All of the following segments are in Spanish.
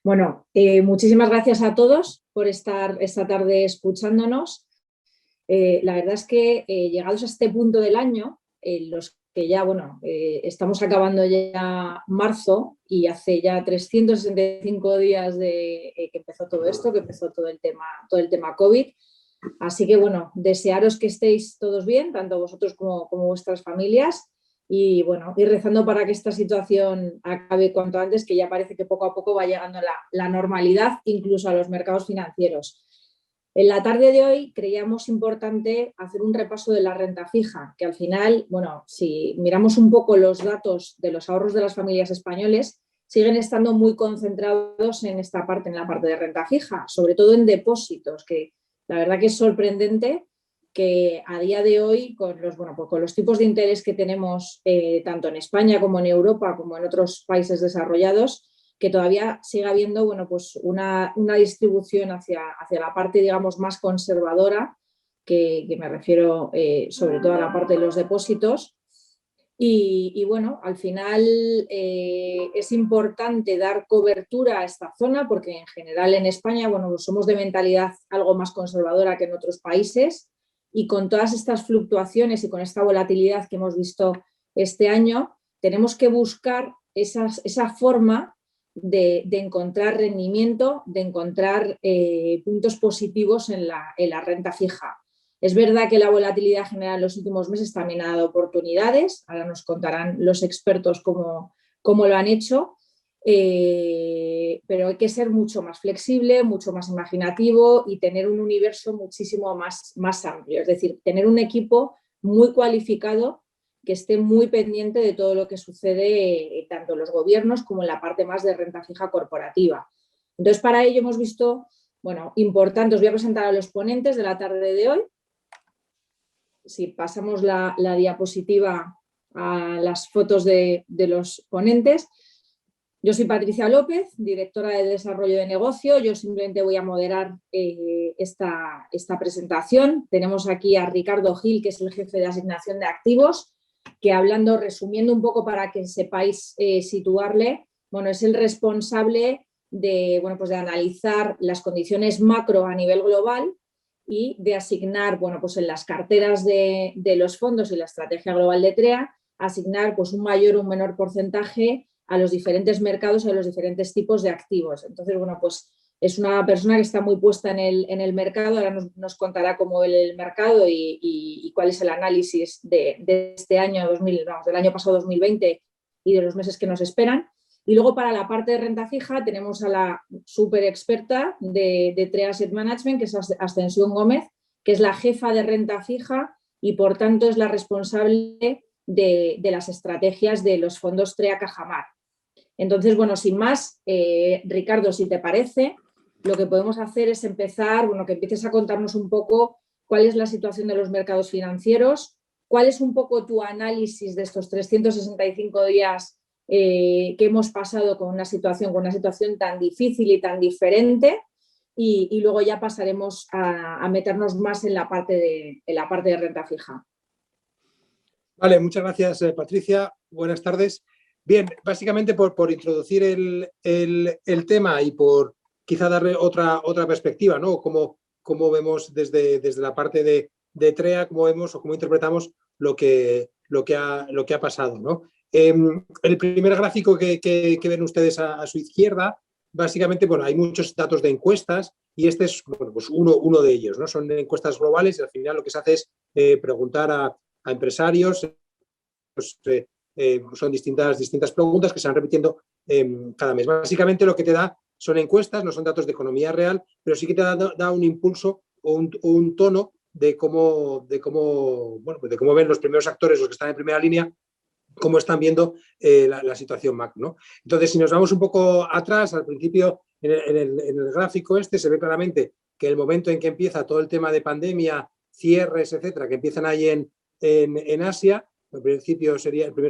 Bueno, muchísimas gracias a todos por estar esta tarde escuchándonos. La verdad es que llegados a este punto del año, los que ya, estamos acabando ya marzo y hace ya 365 días de que empezó todo esto, que empezó todo el tema COVID. Así que, bueno, desearos que estéis todos bien, tanto vosotros como vuestras familias. Y bueno, ir rezando para que esta situación acabe cuanto antes, que ya parece que poco a poco va llegando la normalidad, incluso a los mercados financieros. En la tarde de hoy creíamos importante hacer un repaso de la renta fija, que al final, bueno, si miramos un poco los datos de los ahorros de las familias españoles, siguen estando muy concentrados en esta parte, en la parte de renta fija, sobre todo en depósitos, que la verdad que es sorprendente que a día de hoy, con los tipos de interés que tenemos tanto en España como en Europa, como en otros países desarrollados, que todavía siga habiendo una distribución hacia la parte, digamos, más conservadora, que me refiero sobre todo a la parte de los depósitos. Y bueno, al final es importante dar cobertura a esta zona porque en general en España, somos de mentalidad algo más conservadora que en otros países, y con todas estas fluctuaciones y con esta volatilidad que hemos visto este año, tenemos que buscar esa forma de encontrar rendimiento, de encontrar puntos positivos en la renta fija. Es verdad que la volatilidad general en los últimos meses también ha dado oportunidades, ahora nos contarán los expertos cómo lo han hecho, pero hay que ser mucho más flexible, mucho más imaginativo y tener un universo muchísimo más amplio, es decir, tener un equipo muy cualificado que esté muy pendiente de todo lo que sucede tanto en los gobiernos como en la parte más de renta fija corporativa. Entonces, para ello hemos visto, importante, os voy a presentar a los ponentes de la tarde de hoy. Si pasamos la diapositiva a las fotos de los ponentes. Yo soy Patricia López, directora de Desarrollo de Negocio. Yo simplemente voy a moderar esta presentación. Tenemos aquí a Ricardo Gil, que es el jefe de asignación de activos, que resumiendo un poco para que sepáis situarle, es el responsable de analizar las condiciones macro a nivel global y de asignar, en las carteras de los fondos y la estrategia global de TREA, asignar un mayor o un menor porcentaje a los diferentes mercados y a los diferentes tipos de activos. Entonces, es una persona que está muy puesta en el mercado. Ahora nos contará cómo ve el mercado y cuál es el análisis de este año, del año pasado 2020 y de los meses que nos esperan. Y luego, para la parte de renta fija, tenemos a la súper experta de TREA Asset Management, que es Ascensión Gómez, que es la jefa de renta fija y, por tanto, es la responsable de las estrategias de los fondos TREA Cajamar. Entonces, sin más, Ricardo, si te parece, lo que podemos hacer es empezar, que empieces a contarnos un poco cuál es la situación de los mercados financieros, cuál es un poco tu análisis de estos 365 días que hemos pasado con una situación tan difícil y tan diferente, y luego ya pasaremos a meternos más en la parte de renta fija. Vale, muchas gracias, Patricia. Buenas tardes. Bien, básicamente por introducir el tema y por quizá darle otra perspectiva, ¿no? Cómo vemos desde la parte de TREA, cómo vemos o cómo interpretamos lo que ha pasado, ¿no? El primer gráfico que ven ustedes a su izquierda, básicamente, hay muchos datos de encuestas y este es uno de ellos, ¿no? Son encuestas globales y al final lo que se hace es preguntar a empresarios, son distintas preguntas que se van repitiendo cada mes. Básicamente lo que te da son encuestas, no son datos de economía real, pero sí que te da un impulso o un tono de cómo ven los primeros actores, los que están en primera línea, cómo están viendo la situación macro, ¿no? Entonces, si nos vamos un poco atrás, al principio, en el gráfico se ve claramente que el momento en que empieza todo el tema de pandemia, cierres, etcétera, que empiezan ahí en Asia, el primer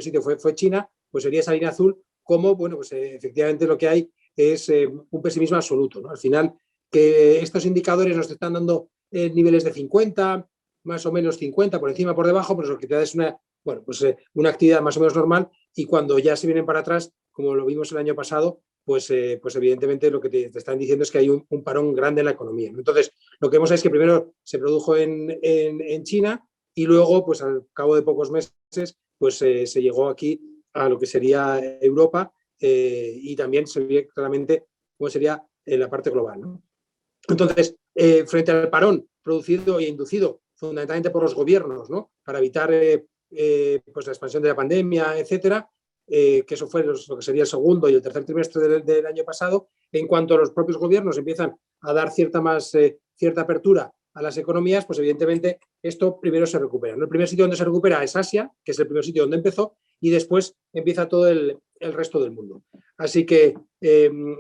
sitio fue China, pues sería esa línea azul, como, efectivamente lo que hay es un pesimismo absoluto, ¿no? Al final, que estos indicadores nos están dando niveles de 50, más o menos 50, por encima, por debajo, pero lo que te da es una actividad más o menos normal, y cuando ya se vienen para atrás, como lo vimos el año pasado, pues evidentemente lo que te están diciendo es que hay un parón grande en la economía, ¿no? Entonces, lo que vemos es que primero se produjo en China, y luego, pues al cabo de pocos meses, pues se llegó aquí a lo que sería Europa, y también se ve claramente cómo sería la parte global, ¿no? Entonces, frente al parón producido e inducido fundamentalmente por los gobiernos, ¿no?, para evitar pues la expansión de la pandemia, etcétera, que eso fue lo que sería el segundo y el tercer trimestre del año pasado, en cuanto a los propios gobiernos empiezan a dar cierta apertura a las economías, pues evidentemente esto primero se recupera, ¿no? El primer sitio donde se recupera es Asia, que es el primer sitio donde empezó, y después empieza todo el resto del mundo. Así que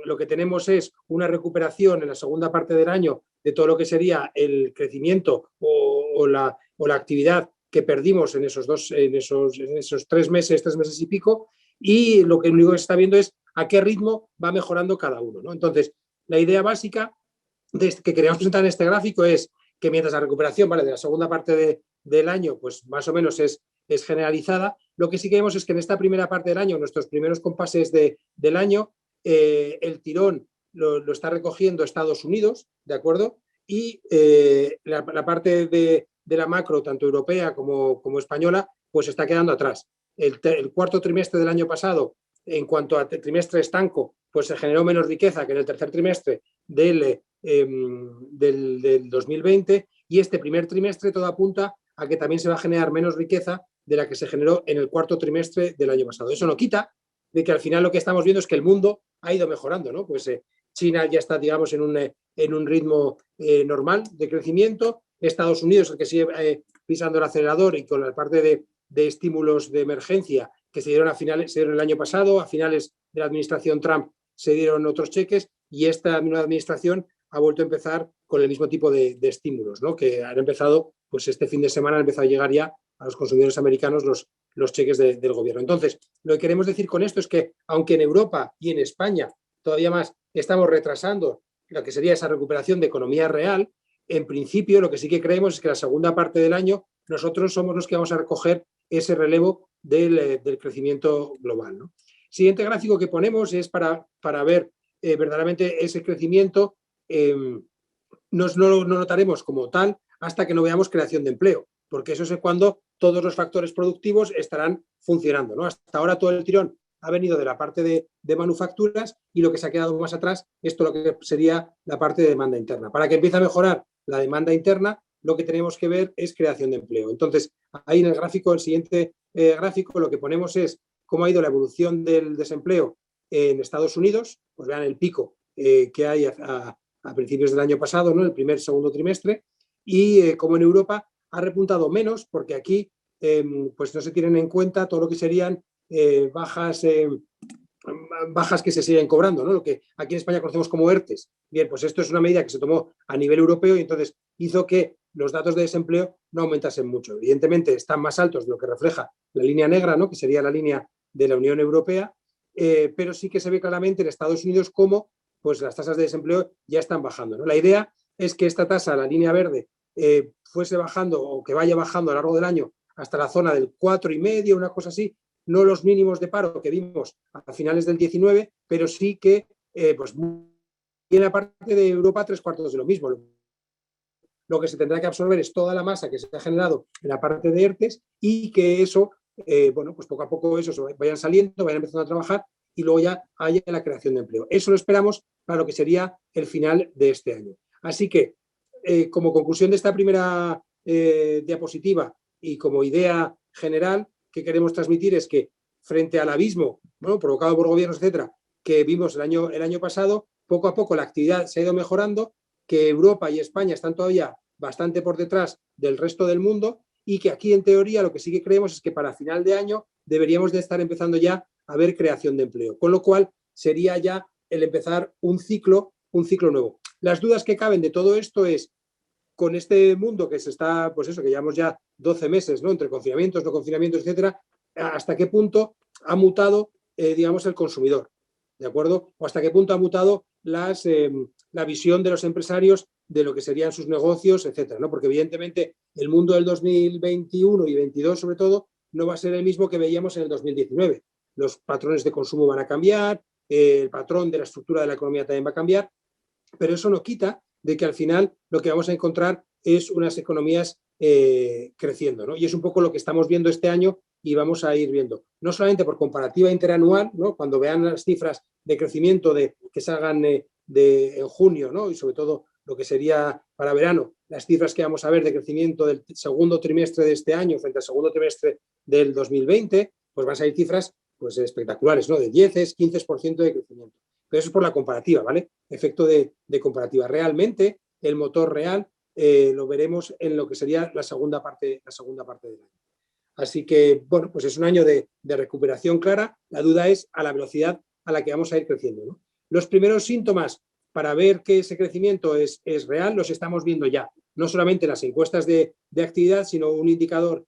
lo que tenemos es una recuperación en la segunda parte del año de todo lo que sería el crecimiento o la actividad que perdimos en esos 3 meses y pico, y lo único que se está viendo es a qué ritmo va mejorando cada uno, ¿no? Entonces, la idea básica que queríamos presentar en este gráfico es que mientras la recuperación, ¿vale?, de la segunda parte del año, pues más o menos es generalizada, lo que sí que vemos es que en esta primera parte del año, nuestros primeros compases del año, el tirón lo está recogiendo Estados Unidos, ¿de acuerdo? Y la parte de la macro, tanto europea como española, pues está quedando atrás. El cuarto trimestre del año pasado, en cuanto a trimestre estanco, pues se generó menos riqueza que en el tercer trimestre del 2020, y este primer trimestre todo apunta a que también se va a generar menos riqueza de la que se generó en el cuarto trimestre del año pasado. Eso no quita de que al final lo que estamos viendo es que el mundo ha ido mejorando, ¿no? Pues China ya está, digamos, en un ritmo normal de crecimiento. Estados Unidos, el que sigue pisando el acelerador, y con la parte de estímulos de emergencia que se dieron el año pasado, a finales de la administración Trump se dieron otros cheques, y esta nueva administración ha vuelto a empezar con el mismo tipo de estímulos, ¿no?, que han empezado, pues este fin de semana han empezado a llegar ya a los consumidores americanos los cheques del gobierno. Entonces, lo que queremos decir con esto es que, aunque en Europa y en España todavía más estamos retrasando lo que sería esa recuperación de economía real, en principio lo que sí que creemos es que la segunda parte del año nosotros somos los que vamos a recoger ese relevo del crecimiento global, ¿no? Siguiente gráfico que ponemos es para ver verdaderamente ese crecimiento. No lo notaremos como tal hasta que no veamos creación de empleo, porque eso es cuando todos los factores productivos estarán funcionando, ¿no? Hasta ahora todo el tirón ha venido de la parte de manufacturas, y lo que se ha quedado más atrás es todo lo que sería la parte de demanda interna. Para que empiece a mejorar la demanda interna, lo que tenemos que ver es creación de empleo. Entonces, ahí en el gráfico, el siguiente gráfico, lo que ponemos es cómo ha ido la evolución del desempleo en Estados Unidos. Pues vean el pico que hay a principios del año pasado, ¿no?, el segundo trimestre, y como en Europa ha repuntado menos, porque aquí pues no se tienen en cuenta todo lo que serían bajas que se siguen cobrando, ¿no?, lo que aquí en España conocemos como ERTES. Bien, pues esto es una medida que se tomó a nivel europeo, y entonces hizo que los datos de desempleo no aumentasen mucho. Evidentemente están más altos de lo que refleja la línea negra, ¿no?, que sería la línea de la Unión Europea, pero sí que se ve claramente en Estados Unidos cómo pues las tasas de desempleo ya están bajando, ¿no? La idea es que esta tasa, la línea verde, fuese bajando, o que vaya bajando a lo largo del año hasta la zona del 4,5, una cosa así, no los mínimos de paro que vimos a finales del 19, pero sí que pues viene aparte de Europa 3/4 de lo mismo. Lo que se tendrá que absorber es toda la masa que se ha generado en la parte de ERTES, y que eso, pues poco a poco eso vayan saliendo, vayan empezando a trabajar, y luego ya haya la creación de empleo. Eso lo esperamos para lo que sería el final de este año. Así que, como conclusión de esta primera diapositiva, y como idea general que queremos transmitir, es que frente al abismo, bueno, provocado por gobiernos, etcétera, que vimos el año pasado, poco a poco la actividad se ha ido mejorando, que Europa y España están todavía bastante por detrás del resto del mundo, y que aquí en teoría lo que sí que creemos es que para final de año deberíamos de estar empezando ya a ver creación de empleo, con lo cual sería ya el empezar un ciclo nuevo. Las dudas que caben de todo esto es, con este mundo que se está, pues eso, que llevamos ya 12 meses, ¿no?, entre confinamientos, no confinamientos, etcétera, hasta qué punto ha mutado, digamos, el consumidor, ¿de acuerdo? O hasta qué punto ha mutado la visión de los empresarios de lo que serían sus negocios, etcétera, ¿no? Porque evidentemente el mundo del 2021 y 2022 sobre todo no va a ser el mismo que veíamos en el 2019. Los patrones de consumo van a cambiar, el patrón de la estructura de la economía también va a cambiar, pero eso no quita de que al final lo que vamos a encontrar es unas economías creciendo, ¿no? Y es un poco lo que estamos viendo este año y vamos a ir viendo. No solamente por comparativa interanual, ¿no? Cuando vean las cifras de crecimiento que salgan en junio, ¿no? Y sobre todo lo que sería para verano, las cifras que vamos a ver de crecimiento del segundo trimestre de este año frente al segundo trimestre del 2020, pues van a salir cifras pues, espectaculares, ¿no? De 10, 15% de crecimiento. Pero eso es por la comparativa, ¿vale? Efecto de comparativa. Realmente, el motor real lo veremos en lo que sería la segunda parte del año. Así que, bueno, pues es un año de recuperación clara. La duda es a la velocidad a la que vamos a ir creciendo, ¿no? Los primeros síntomas para ver que ese crecimiento es real los estamos viendo ya. No solamente en las encuestas de actividad, sino un indicador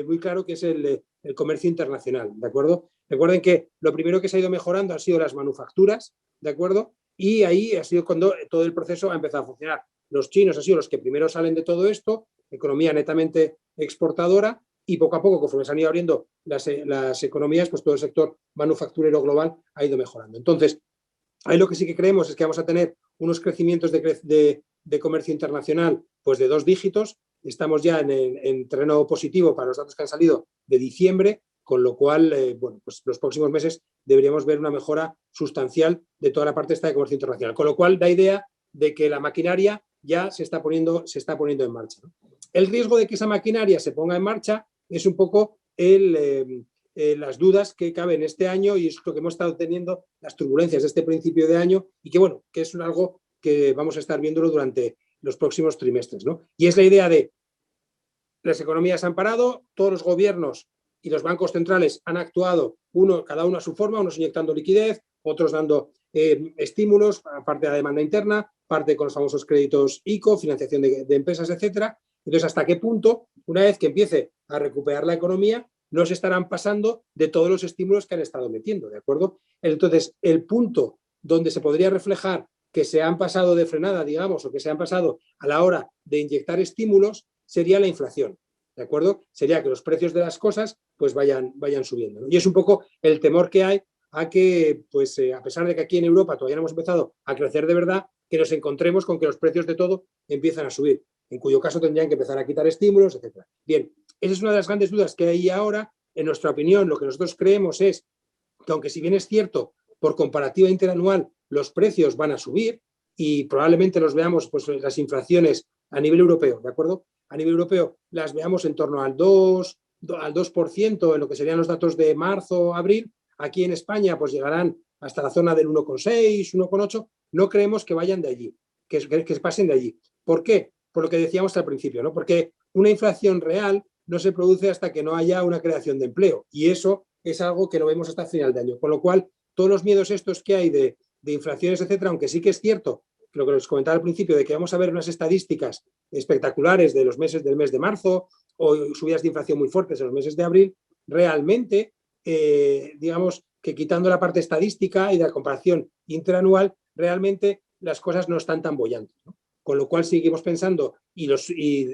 muy claro que es el comercio internacional, ¿de acuerdo? Recuerden que lo primero que se ha ido mejorando han sido las manufacturas, ¿de acuerdo? Y ahí ha sido cuando todo el proceso ha empezado a funcionar. Los chinos han sido los que primero salen de todo esto, economía netamente exportadora, y poco a poco, conforme se han ido abriendo las economías, pues todo el sector manufacturero global ha ido mejorando. Entonces, ahí lo que sí que creemos es que vamos a tener unos crecimientos de comercio internacional pues de 2 dígitos. Estamos ya en terreno positivo para los datos que han salido de diciembre, con lo cual, bueno, pues los próximos meses deberíamos ver una mejora sustancial de toda la parte esta de comercio internacional. Con lo cual, da idea de que la maquinaria ya se está poniendo en marcha, ¿no? El riesgo de que esa maquinaria se ponga en marcha es un poco las dudas que caben este año y es lo que hemos estado teniendo, las turbulencias de este principio de año y que, bueno, que es algo que vamos a estar viéndolo durante los próximos trimestres, ¿no? Y es la idea de las economías han parado, todos los gobiernos y los bancos centrales han actuado, cada uno a su forma, unos inyectando liquidez, otros dando estímulos, parte de la demanda interna, parte con los famosos créditos ICO, financiación de empresas, etcétera. Entonces, ¿hasta qué punto, una vez que empiece a recuperar la economía, no se estarán pasando de todos los estímulos que han estado metiendo, ¿de acuerdo? Entonces, el punto donde se podría reflejar que se han pasado de frenada, digamos, o que se han pasado a la hora de inyectar estímulos, sería la inflación, ¿de acuerdo? Sería que los precios de las cosas pues vayan subiendo, ¿no? Y es un poco el temor que hay a que, pues a pesar de que aquí en Europa todavía no hemos empezado a crecer de verdad, que nos encontremos con que los precios de todo empiezan a subir, en cuyo caso tendrían que empezar a quitar estímulos, etc. Bien, esa es una de las grandes dudas que hay ahora. En nuestra opinión, lo que nosotros creemos es que, aunque si bien es cierto, por comparativa interanual, los precios van a subir y probablemente los veamos, pues las inflaciones a nivel europeo, ¿de acuerdo? A nivel europeo las veamos en torno al 2% en lo que serían los datos de marzo, abril. Aquí en España pues llegarán hasta la zona del 1,6, 1,8. No creemos que vayan de allí, que pasen de allí. ¿Por qué? Por lo que decíamos al principio, ¿no? Porque una inflación real no se produce hasta que no haya una creación de empleo y eso es algo que lo vemos hasta final de año. Con lo cual, todos los miedos estos que hay de inflaciones, etcétera, aunque sí que es cierto lo que les comentaba al principio, de que vamos a ver unas estadísticas espectaculares del mes de marzo o subidas de inflación muy fuertes en los meses de abril, realmente, digamos que quitando la parte estadística y de la comparación interanual, realmente las cosas no están tan bollantes, ¿no? Con lo cual seguimos pensando, y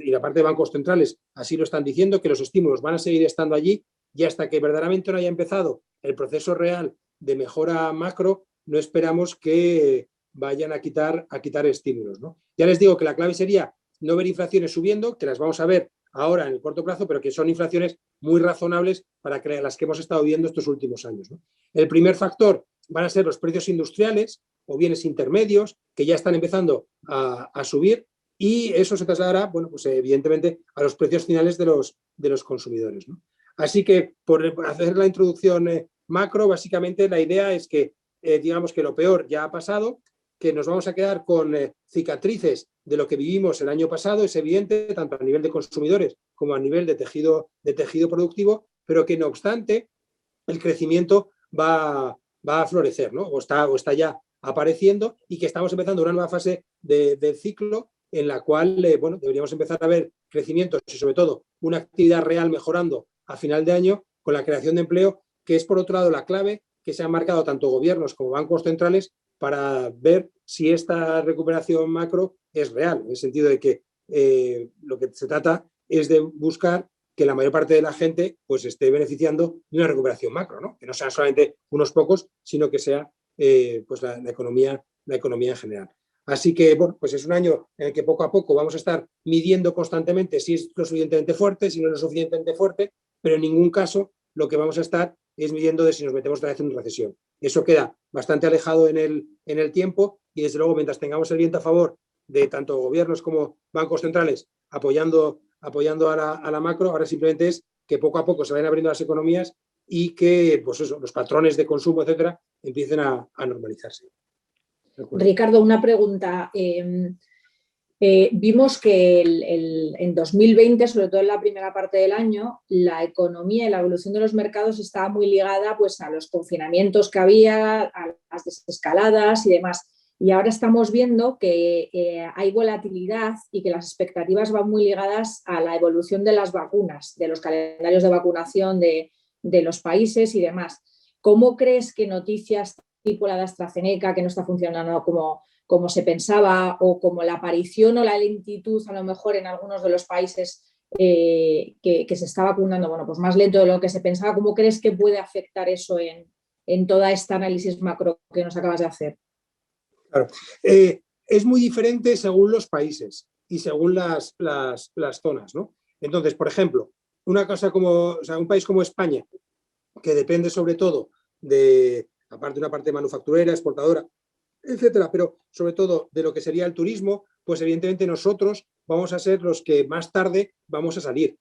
la parte de bancos centrales así lo están diciendo, que los estímulos van a seguir estando allí y hasta que verdaderamente no haya empezado el proceso real de mejora macro, no esperamos que vayan a quitar estímulos, ¿no? Ya les digo que la clave sería no ver inflaciones subiendo, que las vamos a ver ahora en el corto plazo, pero que son inflaciones muy razonables para las que hemos estado viendo estos últimos años, ¿no? El primer factor van a ser los precios industriales o bienes intermedios, que ya están empezando a subir, y eso se trasladará, bueno, pues evidentemente a los precios finales de los consumidores, ¿no? Así que, por hacer la introducción macro, básicamente la idea es que, digamos que lo peor ya ha pasado, que nos vamos a quedar con cicatrices de lo que vivimos el año pasado, es evidente, tanto a nivel de consumidores como a nivel de tejido productivo, pero que no obstante el crecimiento va a florecer, ¿no? O está ya apareciendo y que estamos empezando una nueva fase del ciclo en la cual, bueno, deberíamos empezar a ver crecimientos y sobre todo una actividad real mejorando a final de año con la creación de empleo, que es por otro lado la clave que se han marcado tanto gobiernos como bancos centrales para ver si esta recuperación macro es real, en el sentido de que lo que se trata es de buscar que la mayor parte de la gente pues esté beneficiando de una recuperación macro, ¿no? Que no sean solamente unos pocos, sino que sea pues la economía en general. Así que, bueno, pues es un año en el que poco a poco vamos a estar midiendo constantemente si es lo suficientemente fuerte, si no es lo suficientemente fuerte, pero en ningún caso lo que vamos a estar es midiendo de si nos metemos otra vez en una recesión. Eso queda bastante alejado en el tiempo y, desde luego, mientras tengamos el viento a favor de tanto gobiernos como bancos centrales apoyando a la macro, ahora simplemente es que poco a poco se vayan abriendo las economías y que pues eso, los patrones de consumo, etcétera, empiecen a normalizarse. Ricardo, una pregunta. Vimos que en 2020, sobre todo en la primera parte del año, la economía y la evolución de los mercados estaba muy ligada pues, a los confinamientos que había, a las desescaladas y demás. Y ahora estamos viendo que hay volatilidad y que las expectativas van muy ligadas a la evolución de las vacunas, de los calendarios de vacunación de los países y demás. ¿Cómo crees que noticias tipo la de AstraZeneca, que no está funcionando como se pensaba, o como la aparición o la lentitud a lo mejor en algunos de los países que se está vacunando, bueno, pues más lento de lo que se pensaba, ¿cómo crees que puede afectar eso en toda esta análisis macro que nos acabas de hacer? Claro. Es muy diferente según los países y según las zonas, ¿no? Entonces, por ejemplo, una cosa un país como España, que depende sobre todo aparte de una parte manufacturera, exportadora, etcétera, pero sobre todo de lo que sería el turismo, pues evidentemente nosotros vamos a ser los que más tarde vamos a salir,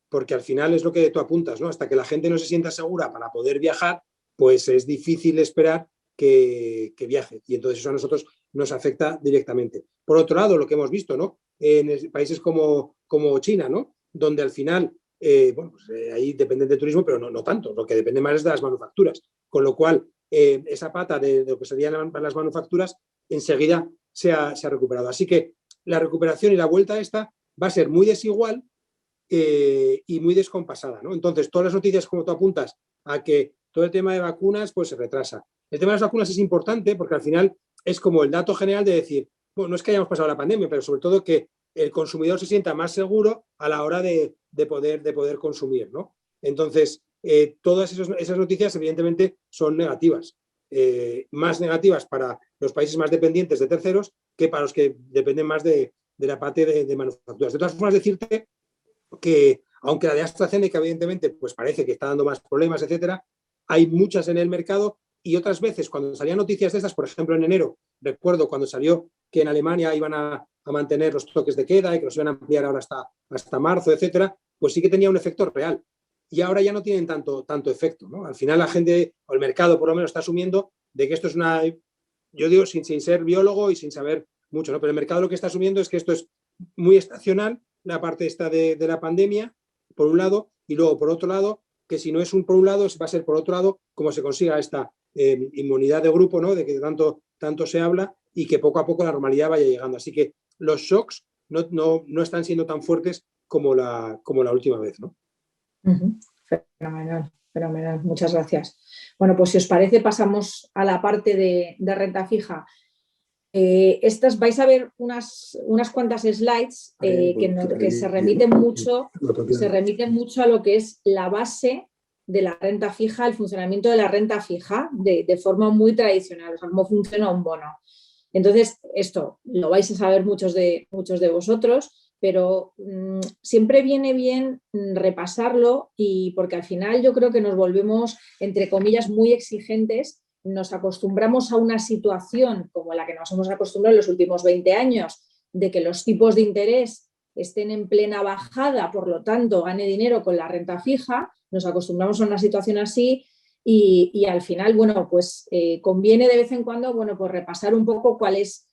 porque al final es lo que tú apuntas, ¿no? Hasta que la gente no se sienta segura para poder viajar, pues es difícil esperar que viaje, y entonces eso a nosotros nos afecta directamente. Por otro lado, lo que hemos visto, ¿no? En países como China, ¿no? Donde al final, ahí dependen del turismo, pero no tanto, lo que depende más es de las manufacturas, con lo cual esa pata de lo que serían las manufacturas enseguida se ha recuperado. Así que la recuperación y la vuelta esta va a ser muy desigual y muy descompasada, ¿no? Entonces, todas las noticias, como tú apuntas, a que todo el tema de vacunas pues se retrasa. El tema de las vacunas es importante porque al final es como el dato general de decir, bueno, no es que hayamos pasado la pandemia, pero sobre todo que el consumidor se sienta más seguro a la hora de poder consumir, ¿no? Entonces, todas esas noticias evidentemente son negativas. Más negativas para los países más dependientes de terceros que para los que dependen más de la parte de manufacturas. De todas formas, decirte que aunque la de AstraZeneca evidentemente pues parece que está dando más problemas, etcétera, hay muchas en el mercado y otras veces cuando salían noticias de estas, por ejemplo en enero, recuerdo cuando salió que en Alemania iban a mantener los toques de queda y que los iban a ampliar ahora hasta marzo, etcétera, pues sí que tenía un efecto real. Y ahora ya no tienen tanto efecto, ¿no? Al final la gente, o el mercado por lo menos, está asumiendo de que esto es yo digo sin ser biólogo y sin saber mucho, ¿no? Pero el mercado lo que está asumiendo es que esto es muy estacional, la parte esta de la pandemia, por un lado, y luego por otro lado, que si no es por un lado, va a ser por otro lado, como se consiga esta inmunidad de grupo, ¿no? De que tanto se habla y que poco a poco la normalidad vaya llegando. Así que los shocks no están siendo tan fuertes como la última vez, ¿no? Fenomenal, fenomenal. Muchas gracias. Bueno, pues si os parece, pasamos a la parte de renta fija. Estas vais a ver unas cuantas slides que se remiten mucho a lo que es la base de la renta fija, el funcionamiento de la renta fija de forma muy tradicional, o sea, cómo funciona un bono. Entonces, esto lo vais a saber muchos de vosotros, pero siempre viene bien repasarlo y porque al final yo creo que nos volvemos, entre comillas, muy exigentes, nos acostumbramos a una situación como la que nos hemos acostumbrado en los últimos 20 años, de que los tipos de interés estén en plena bajada, por lo tanto gane dinero con la renta fija, nos acostumbramos a una situación así y al final, bueno, pues conviene de vez en cuando, bueno, pues repasar un poco cuál es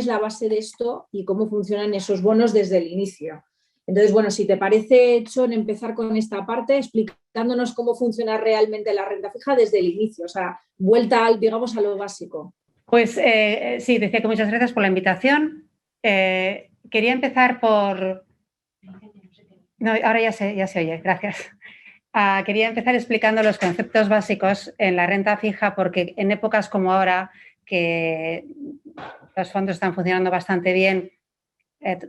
la base de esto y cómo funcionan esos bonos desde el inicio. Entonces, bueno, si te parece, Chon, empezar con esta parte explicándonos cómo funciona realmente la renta fija desde el inicio, o sea, vuelta, digamos, a lo básico. Pues sí, decía que muchas gracias por la invitación. Quería empezar por... No, ahora ya se oye, gracias. Quería empezar explicando los conceptos básicos en la renta fija porque en épocas como ahora, que los fondos están funcionando bastante bien,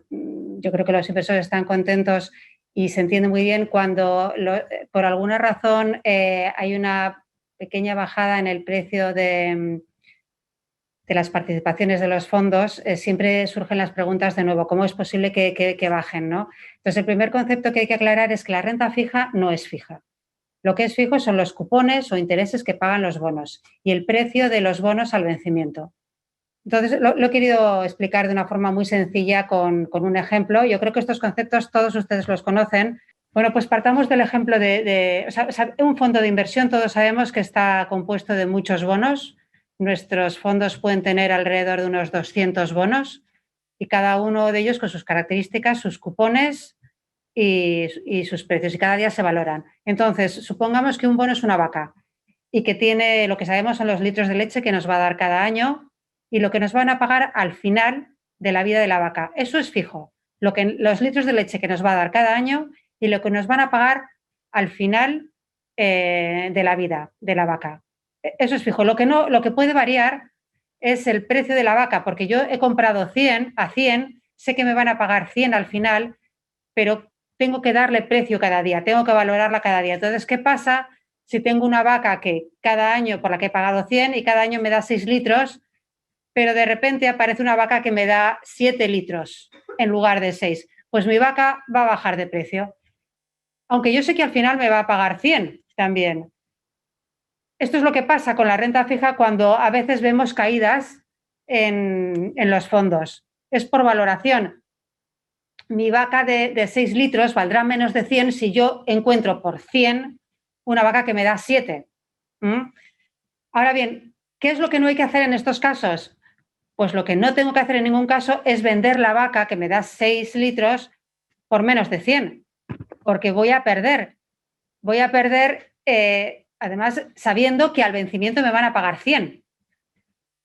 yo creo que los inversores están contentos y se entiende muy bien cuando por alguna razón hay una pequeña bajada en el precio de las participaciones de los fondos, siempre surgen las preguntas de nuevo, ¿cómo es posible que bajen, ¿no? Entonces, el primer concepto que hay que aclarar es que la renta fija no es fija. Lo que es fijo son los cupones o intereses que pagan los bonos y el precio de los bonos al vencimiento. Entonces, lo he querido explicar de una forma muy sencilla con un ejemplo. Yo creo que estos conceptos todos ustedes los conocen. Bueno, pues partamos del ejemplo o sea, un fondo de inversión, todos sabemos que está compuesto de muchos bonos. Nuestros fondos pueden tener alrededor de unos 200 bonos y cada uno de ellos con sus características, sus cupones y sus precios, y cada día se valoran. Entonces, supongamos que un bono es una vaca y que tiene, lo que sabemos son los litros de leche que nos va a dar cada año y lo que nos van a pagar al final de la vida de la vaca. Eso es fijo, los litros de leche que nos va a dar cada año y lo que nos van a pagar al final de la vida de la vaca. Eso es fijo. Lo que puede variar es el precio de la vaca, porque yo he comprado 100 a 100, sé que me van a pagar 100 al final, pero tengo que darle precio cada día, tengo que valorarla cada día. Entonces, ¿qué pasa si tengo una vaca que cada año por la que he pagado 100 y cada año me da 6 litros, pero de repente aparece una vaca que me da 7 litros en lugar de 6? Pues mi vaca va a bajar de precio. Aunque yo sé que al final me va a pagar 100 también. Esto es lo que pasa con la renta fija cuando a veces vemos caídas en los fondos. Es por valoración. Mi vaca de 6 litros valdrá menos de 100 si yo encuentro por 100 una vaca que me da 7. Ahora bien, ¿qué es lo que no hay que hacer en estos casos? Pues lo que no tengo que hacer en ningún caso es vender la vaca que me da 6 litros por menos de 100, porque voy a perder. Voy a perder, además, sabiendo que al vencimiento me van a pagar 100.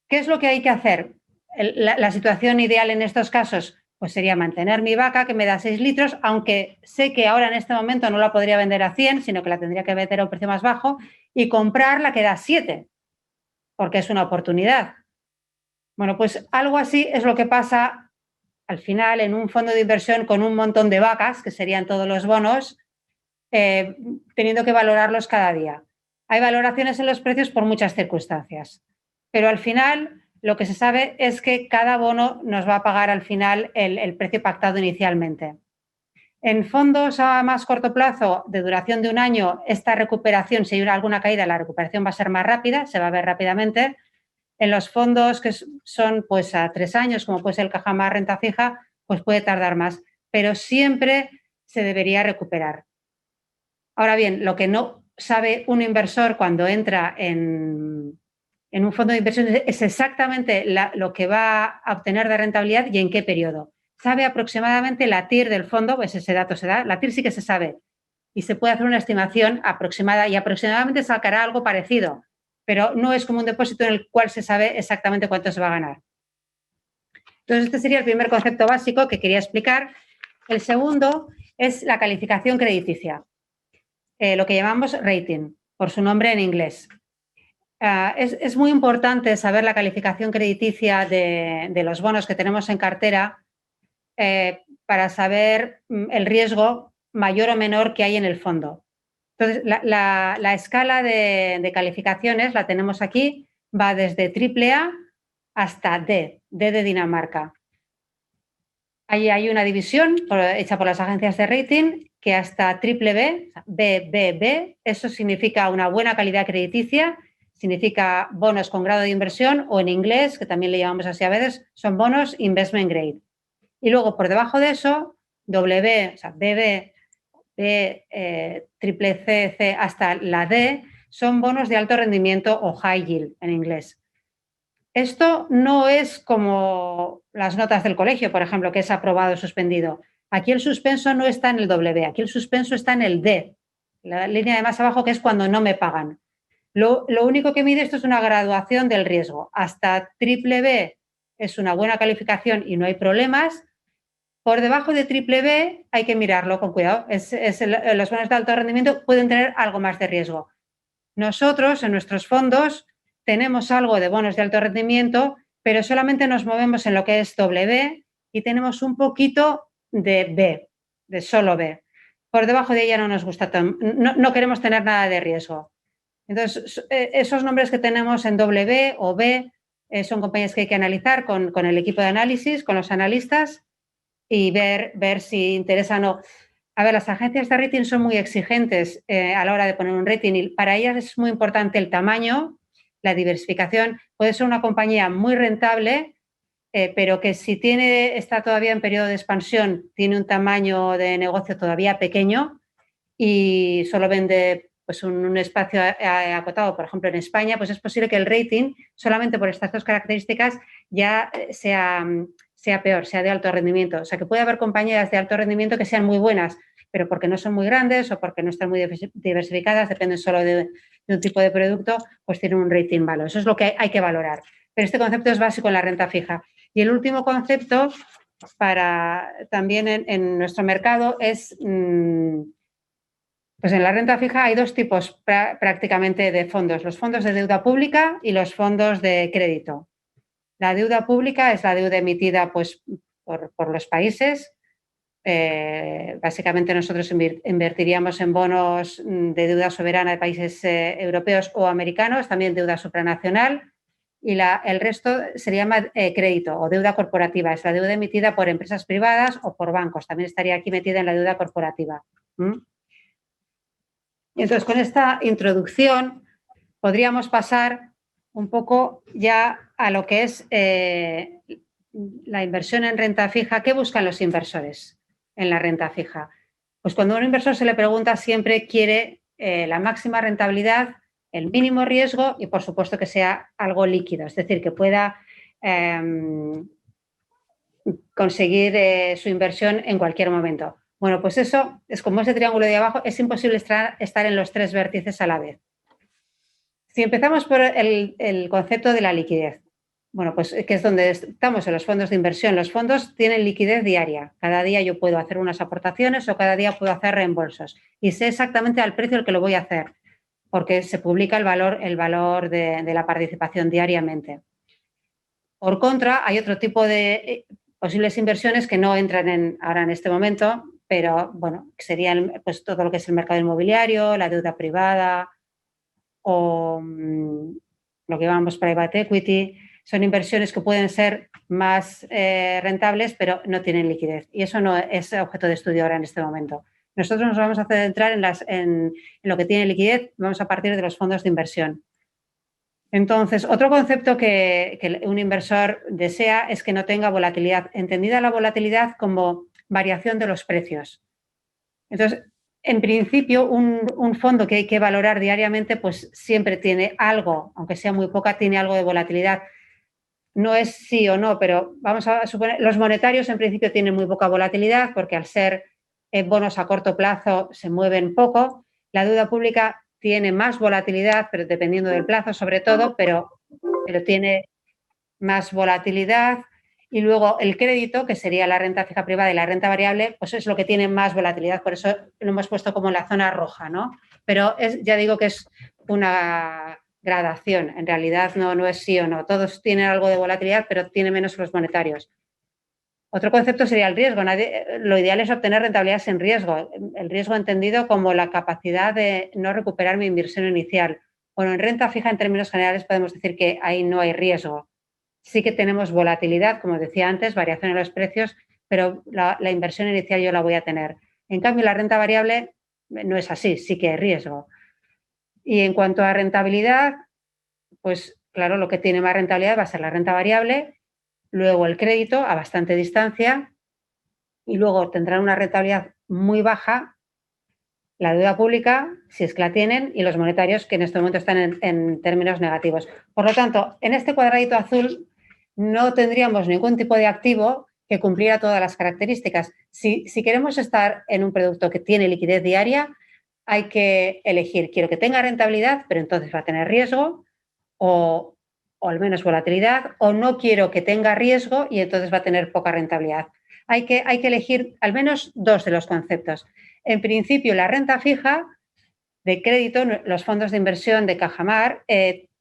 ¿Qué es lo que hay que hacer? La situación ideal en estos casos pues sería mantener mi vaca que me da 6 litros, aunque sé que ahora en este momento no la podría vender a 100, sino que la tendría que vender a un precio más bajo y comprar la que da 7, porque es una oportunidad. Bueno, pues algo así es lo que pasa al final en un fondo de inversión con un montón de vacas, que serían todos los bonos, teniendo que valorarlos cada día. Hay valoraciones en los precios por muchas circunstancias, pero al final lo que se sabe es que cada bono nos va a pagar al final el precio pactado inicialmente. En fondos a más corto plazo, de duración de un año, esta recuperación, si hay alguna caída, la recuperación va a ser más rápida, se va a ver rápidamente. En los fondos que son pues a 3 años, como puede ser el Cajamar Renta Fija, pues puede tardar más, pero siempre se debería recuperar. Ahora bien, lo que no sabe un inversor cuando entra en un fondo de inversión es exactamente lo que va a obtener de rentabilidad y en qué periodo. Sabe aproximadamente la TIR del fondo, pues ese dato se da, la TIR sí que se sabe y se puede hacer una estimación aproximada y aproximadamente sacará algo parecido, pero no es como un depósito en el cual se sabe exactamente cuánto se va a ganar. Entonces, este sería el primer concepto básico que quería explicar. El segundo es la calificación crediticia, lo que llamamos rating, por su nombre en inglés. Es muy importante saber la calificación crediticia de los bonos que tenemos en cartera para saber el riesgo mayor o menor que hay en el fondo. Entonces, la escala de calificaciones la tenemos aquí, va desde AAA hasta D de Dinamarca. Ahí hay una división hecha por las agencias de rating que hasta BBB, eso significa una buena calidad crediticia, significa bonos con grado de inversión o en inglés, que también le llamamos así a veces, son bonos investment grade. Y luego por debajo de eso, BB, o sea, BB, triple C hasta la D, son bonos de alto rendimiento o high yield en inglés. Esto no es como las notas del colegio, por ejemplo, que es aprobado o suspendido. Aquí el suspenso no está en el W, aquí el suspenso está en el D, la línea de más abajo, que es cuando no me pagan. Lo único que mide esto es una graduación del riesgo. Hasta BBB es una buena calificación y no hay problemas. Por debajo de BBB hay que mirarlo con cuidado. Los bonos de alto rendimiento pueden tener algo más de riesgo. Nosotros, en nuestros fondos, tenemos algo de bonos de alto rendimiento, pero solamente nos movemos en lo que es W y tenemos un poquito de B, de solo B. Por debajo de ella no nos gusta, no queremos tener nada de riesgo. Entonces, esos nombres que tenemos en B o B son compañías que hay que analizar con el equipo de análisis, con los analistas y ver si interesa o no. A ver, las agencias de rating son muy exigentes a la hora de poner un rating y para ellas es muy importante el tamaño, la diversificación. Puede ser una compañía muy rentable, pero que si está todavía en periodo de expansión, tiene un tamaño de negocio todavía pequeño y solo vende pues, un espacio acotado, por ejemplo, en España, pues es posible que el rating, solamente por estas dos características, ya sea peor, sea de alto rendimiento. O sea, que puede haber compañías de alto rendimiento que sean muy buenas, pero porque no son muy grandes o porque no están muy diversificadas, dependen solo de un tipo de producto, pues tienen un rating malo. Eso es lo que hay que valorar. Pero este concepto es básico en la renta fija. Y el último concepto también en nuestro mercado es, pues en la renta fija hay dos tipos prácticamente de fondos, los fondos de deuda pública y los fondos de crédito. La deuda pública es la deuda emitida pues, por los países. Básicamente nosotros invertiríamos en bonos de deuda soberana de países europeos o americanos, también deuda supranacional. Y el resto se llama crédito o deuda corporativa. Es la deuda emitida por empresas privadas o por bancos. También estaría aquí metida en la deuda corporativa. Entonces, con esta introducción podríamos pasar un poco ya a lo que es la inversión en renta fija. ¿Qué buscan los inversores en la renta fija? Pues cuando a un inversor se le pregunta, siempre quiere la máxima rentabilidad, el mínimo riesgo y, por supuesto, que sea algo líquido, es decir, que pueda conseguir su inversión en cualquier momento. Bueno, pues eso es como ese triángulo de abajo, es imposible estar en los tres vértices a la vez. Si empezamos por el concepto de la liquidez, bueno, pues que es donde estamos en los fondos de inversión. Los fondos tienen liquidez diaria. Cada día yo puedo hacer unas aportaciones o cada día puedo hacer reembolsos y sé exactamente al precio al que lo voy a hacer, porque se publica el valor de la participación diariamente. Por contra, hay otro tipo de posibles inversiones que no entran ahora en este momento, pero bueno, serían pues, todo lo que es el mercado inmobiliario, la deuda privada o lo que llamamos private equity. Son inversiones que pueden ser más rentables, pero no tienen liquidez. Y eso no es objeto de estudio ahora en este momento. Nosotros nos vamos a centrar en lo que tiene liquidez, vamos a partir de los fondos de inversión. Entonces, otro concepto que un inversor desea es que no tenga volatilidad, entendida la volatilidad como variación de los precios. Entonces, en principio, un fondo que hay que valorar diariamente, pues siempre tiene algo, aunque sea muy poca, tiene algo de volatilidad. No es sí o no, pero vamos a suponer, los monetarios en principio tienen muy poca volatilidad porque al ser bonos a corto plazo se mueven poco. La deuda pública tiene más volatilidad, pero dependiendo del plazo sobre todo, pero tiene más volatilidad. Y luego el crédito, que sería la renta fija privada y la renta variable, pues es lo que tiene más volatilidad. Por eso lo hemos puesto como en la zona roja, ¿no? Pero ya digo que es una gradación. En realidad no es sí o no. Todos tienen algo de volatilidad, pero tiene menos los monetarios. Otro concepto sería el riesgo. Lo ideal es obtener rentabilidad sin riesgo. El riesgo entendido como la capacidad de no recuperar mi inversión inicial. Bueno, en renta fija, en términos generales, podemos decir que ahí no hay riesgo. Sí que tenemos volatilidad, como decía antes, variación en los precios, pero la inversión inicial yo la voy a tener. En cambio, la renta variable no es así, sí que hay riesgo. Y en cuanto a rentabilidad, pues claro, lo que tiene más rentabilidad va a ser la renta variable, luego el crédito a bastante distancia y luego tendrán una rentabilidad muy baja la deuda pública, si es que la tienen, y los monetarios, que en este momento están en términos negativos. Por lo tanto, en este cuadradito azul no tendríamos ningún tipo de activo que cumpliera todas las características. Si queremos estar en un producto que tiene liquidez diaria, hay que elegir, quiero que tenga rentabilidad, pero entonces va a tener riesgo, o al menos volatilidad, o no quiero que tenga riesgo y entonces va a tener poca rentabilidad. Hay que elegir al menos dos de los conceptos. En principio, la renta fija de crédito, los fondos de inversión de Cajamar tienen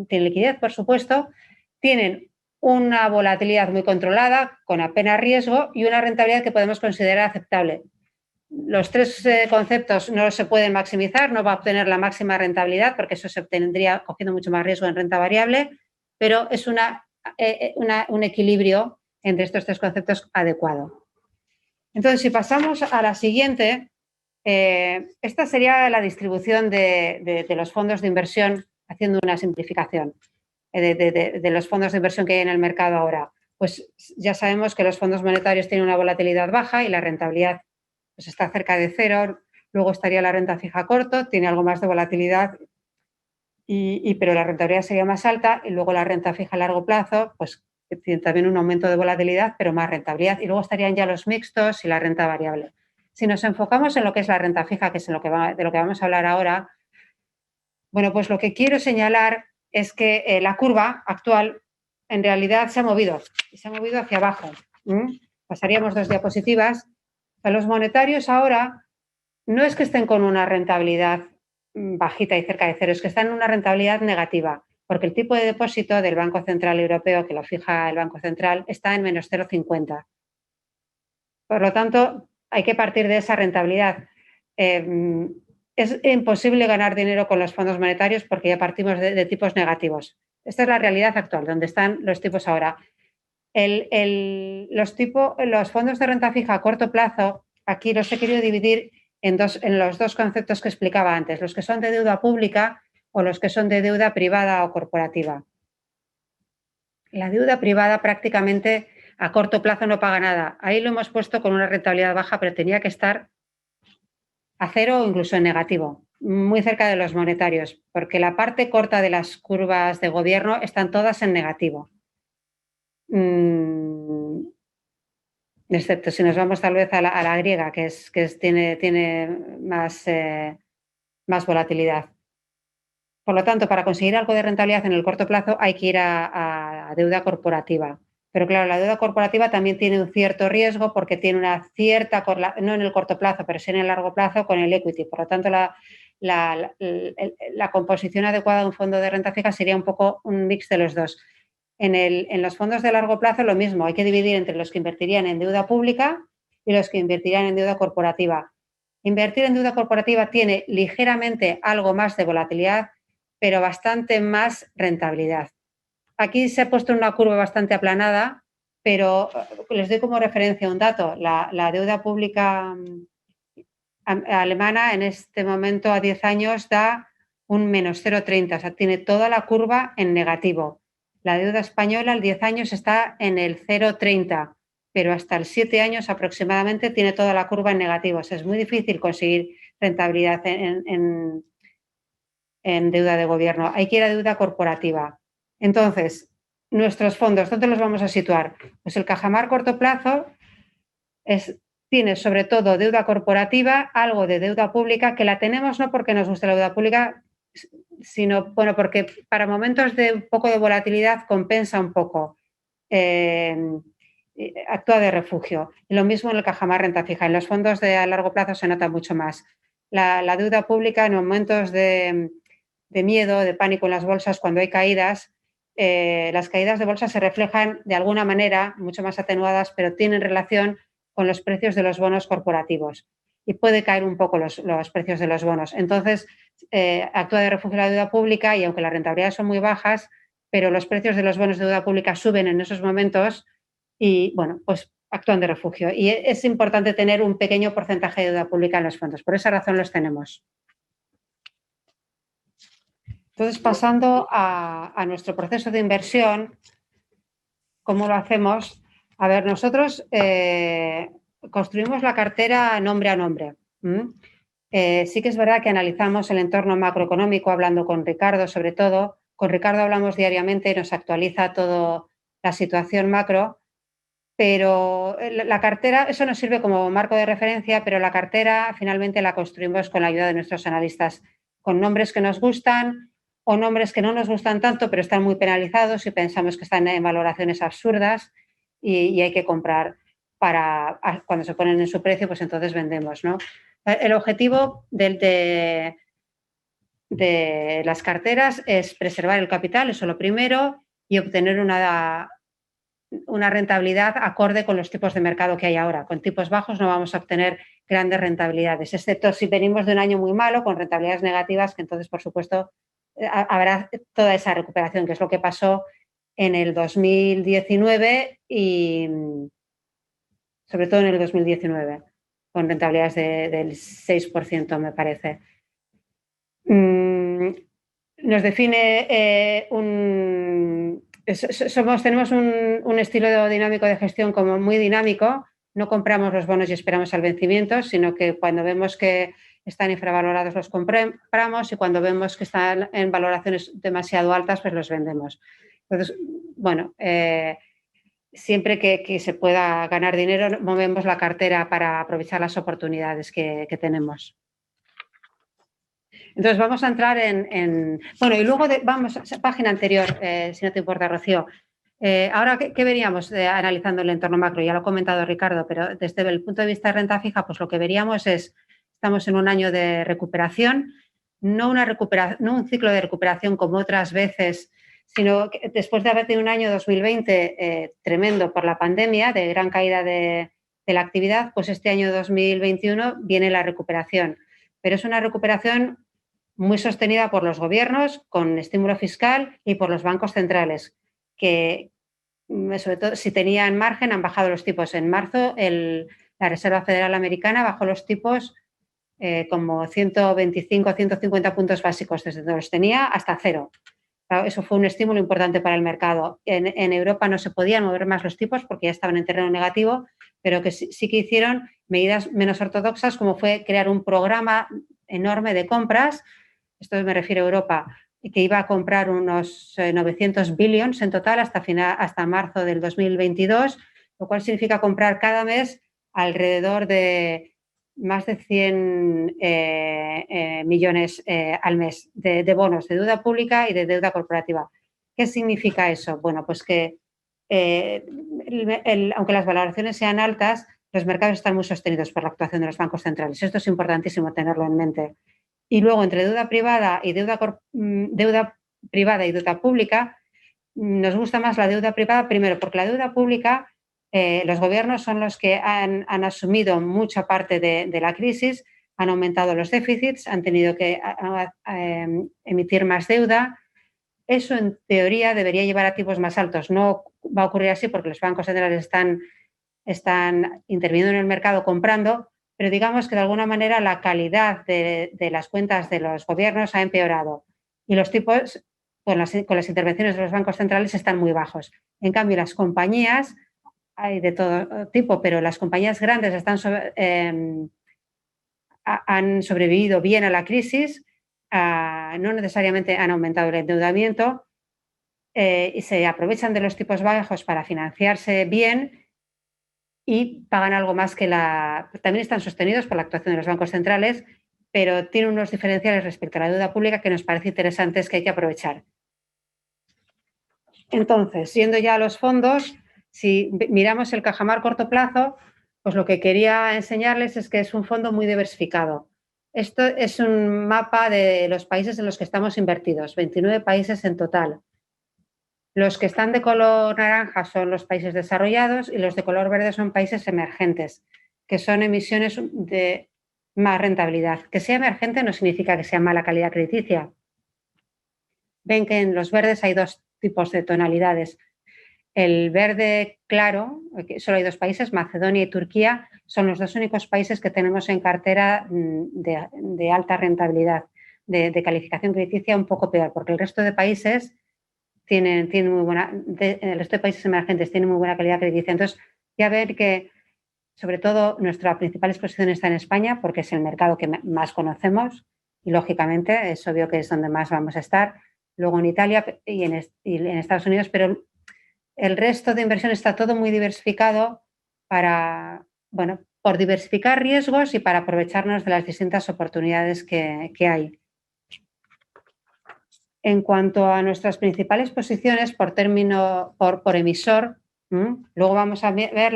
liquidez, por supuesto, tienen una volatilidad muy controlada, con apenas riesgo, y una rentabilidad que podemos considerar aceptable. Los tres conceptos no se pueden maximizar, no va a obtener la máxima rentabilidad porque eso se obtendría cogiendo mucho más riesgo en renta variable, pero es un equilibrio entre estos tres conceptos adecuado. Entonces, si pasamos a la siguiente, esta sería la distribución de los fondos de inversión, haciendo una simplificación de los fondos de inversión que hay en el mercado ahora. Pues ya sabemos que los fondos monetarios tienen una volatilidad baja y la rentabilidad pues está cerca de cero. Luego estaría la renta fija corto, tiene algo más de volatilidad, pero la rentabilidad sería más alta. Y luego la renta fija a largo plazo, pues tiene también un aumento de volatilidad, pero más rentabilidad. Y luego estarían ya los mixtos y la renta variable. Si nos enfocamos en lo que es la renta fija, que es de lo que vamos a hablar ahora, bueno, pues lo que quiero señalar es que la curva actual en realidad se ha movido hacia abajo. Pasaríamos 2 diapositivas. Los monetarios ahora no es que estén con una rentabilidad bajita y cerca de cero, es que están en una rentabilidad negativa, porque el tipo de depósito del Banco Central Europeo, que lo fija el Banco Central, está en menos 0,50. Por lo tanto, hay que partir de esa rentabilidad. Es imposible ganar dinero con los fondos monetarios porque ya partimos de tipos negativos. Esta es la realidad actual, donde están los tipos ahora. Los fondos de renta fija a corto plazo, aquí los he querido dividir en los dos conceptos que explicaba antes, los que son de deuda pública o los que son de deuda privada o corporativa. La deuda privada prácticamente a corto plazo no paga nada. Ahí lo hemos puesto con una rentabilidad baja, pero tenía que estar a cero o incluso en negativo, muy cerca de los monetarios, porque la parte corta de las curvas de gobierno están todas en negativo. Excepto si nos vamos tal vez a la griega, que tiene más volatilidad. Por lo tanto, para conseguir algo de rentabilidad en el corto plazo hay que ir a deuda corporativa. Pero claro, la deuda corporativa también tiene un cierto riesgo porque tiene una cierta, no en el corto plazo, pero sí en el largo plazo con el equity. Por lo tanto, la composición adecuada de un fondo de renta fija sería un poco un mix de los dos. En los fondos de largo plazo lo mismo, hay que dividir entre los que invertirían en deuda pública y los que invertirían en deuda corporativa. Invertir en deuda corporativa tiene ligeramente algo más de volatilidad, pero bastante más rentabilidad. Aquí se ha puesto una curva bastante aplanada, pero les doy como referencia un dato. La deuda pública alemana en este momento a 10 años da un menos 0,30, o sea, tiene toda la curva en negativo. La deuda española al 10 años está en el 0,30, pero hasta el 7 años aproximadamente tiene toda la curva en negativo. O sea, es muy difícil conseguir rentabilidad en deuda de gobierno. Hay que ir a deuda corporativa. Entonces, nuestros fondos, ¿dónde los vamos a situar? Pues el Cajamar corto plazo tiene sobre todo deuda corporativa, algo de deuda pública, que la tenemos no porque nos guste la deuda pública, sino porque para momentos de un poco de volatilidad compensa un poco, actúa de refugio. Y lo mismo en el Cajamar renta fija. En los fondos a largo plazo se nota mucho más. La deuda pública en momentos de miedo, de pánico en las bolsas, cuando hay caídas, las caídas de bolsa se reflejan de alguna manera, mucho más atenuadas, pero tienen relación con los precios de los bonos corporativos y puede caer un poco los precios de los bonos. Entonces, actúa de refugio la deuda pública y aunque las rentabilidades son muy bajas, pero los precios de los bonos de deuda pública suben en esos momentos y, bueno, pues actúan de refugio. Y es importante tener un pequeño porcentaje de deuda pública en los fondos. Por esa razón los tenemos. Entonces, pasando a nuestro proceso de inversión, ¿cómo lo hacemos? A ver, nosotros construimos la cartera nombre a nombre. Sí que es verdad que analizamos el entorno macroeconómico hablando con Ricardo, sobre todo. Con Ricardo hablamos diariamente y nos actualiza toda la situación macro, pero la cartera, eso nos sirve como marco de referencia, pero la cartera finalmente la construimos con la ayuda de nuestros analistas, con nombres que nos gustan o nombres que no nos gustan tanto, pero están muy penalizados y pensamos que están en valoraciones absurdas y hay que comprar cuando se ponen en su precio, pues entonces vendemos, ¿no? El objetivo de las carteras es preservar el capital, eso es lo primero, y obtener una una rentabilidad acorde con los tipos de mercado que hay ahora. Con tipos bajos no vamos a obtener grandes rentabilidades, excepto si venimos de un año muy malo con rentabilidades negativas, que entonces, por supuesto, habrá toda esa recuperación, que es lo que pasó en el 2019 y sobre todo en el 2019, con rentabilidades del 6%, me parece. Nos define tenemos un estilo dinámico de gestión como muy dinámico. No compramos los bonos y esperamos al vencimiento, sino que cuando vemos que están infravalorados los compramos y cuando vemos que están en valoraciones demasiado altas, pues los vendemos. Entonces, bueno, siempre que se pueda ganar dinero, movemos la cartera para aprovechar las oportunidades que tenemos. Entonces, vamos a entrar bueno, y luego vamos a la página anterior, si no te importa, Rocío. Ahora, ¿qué veríamos analizando el entorno macro? Ya lo ha comentado Ricardo, pero desde el punto de vista de renta fija, pues lo que veríamos es, estamos en un año de recuperación, no un ciclo de recuperación como otras veces, sino que después de haber tenido un año 2020 tremendo por la pandemia, de gran caída de la actividad, pues este año 2021 viene la recuperación. Pero es una recuperación muy sostenida por los gobiernos, con estímulo fiscal, y por los bancos centrales, que sobre todo si tenían margen han bajado los tipos. En marzo la Reserva Federal Americana bajó los tipos como 125 o 150 puntos básicos, desde donde los tenía hasta cero. Claro, eso fue un estímulo importante para el mercado. En Europa no se podían mover más los tipos porque ya estaban en terreno negativo, pero que sí que hicieron medidas menos ortodoxas, como fue crear un programa enorme de compras. Esto me refiero a Europa, que iba a comprar unos 900 billions en total hasta marzo del 2022, lo cual significa comprar cada mes alrededor de más de 100 millones al mes de bonos de deuda pública y de deuda corporativa. ¿Qué significa eso? Bueno, pues que aunque las valoraciones sean altas, los mercados están muy sostenidos por la actuación de los bancos centrales. Esto es importantísimo tenerlo en mente. Y luego, entre deuda privada y deuda privada y deuda pública, nos gusta más la deuda privada, primero porque la deuda pública, los gobiernos son los que han asumido mucha parte de la crisis, han aumentado los déficits, han tenido que emitir más deuda. Eso, en teoría, debería llevar a tipos más altos. No va a ocurrir así porque los bancos centrales están interviniendo en el mercado comprando, pero digamos que de alguna manera la calidad de las cuentas de los gobiernos ha empeorado y los tipos con las intervenciones de los bancos centrales están muy bajos. En cambio, las compañías, hay de todo tipo, pero las compañías grandes han sobrevivido bien a la crisis, no necesariamente han aumentado el endeudamiento y se aprovechan de los tipos bajos para financiarse bien y pagan algo más que también están sostenidos por la actuación de los bancos centrales, pero tienen unos diferenciales respecto a la deuda pública que nos parece interesantes, que hay que aprovechar. Entonces, yendo ya a los fondos, si miramos el Cajamar corto plazo, pues lo que quería enseñarles es que es un fondo muy diversificado. Esto es un mapa de los países en los que estamos invertidos, 29 países en total. Los que están de color naranja son los países desarrollados y los de color verde son países emergentes, que son emisiones de más rentabilidad. Que sea emergente no significa que sea mala calidad crediticia. Ven que en los verdes hay dos tipos de tonalidades. El verde claro, solo hay dos países, Macedonia y Turquía, son los dos únicos países que tenemos en cartera de alta rentabilidad, de calificación crediticia un poco peor, porque el resto de países tienen muy buena, el resto de países emergentes tienen muy buena calidad crediticia. Entonces, ya ver que, sobre todo, nuestra principal exposición está en España, porque es el mercado que más conocemos y, lógicamente, es obvio que es donde más vamos a estar. Luego en Italia y en Estados Unidos, pero el resto de inversión está todo muy diversificado por diversificar riesgos y para aprovecharnos de las distintas oportunidades que hay. En cuanto a nuestras principales posiciones por emisor, luego vamos a ver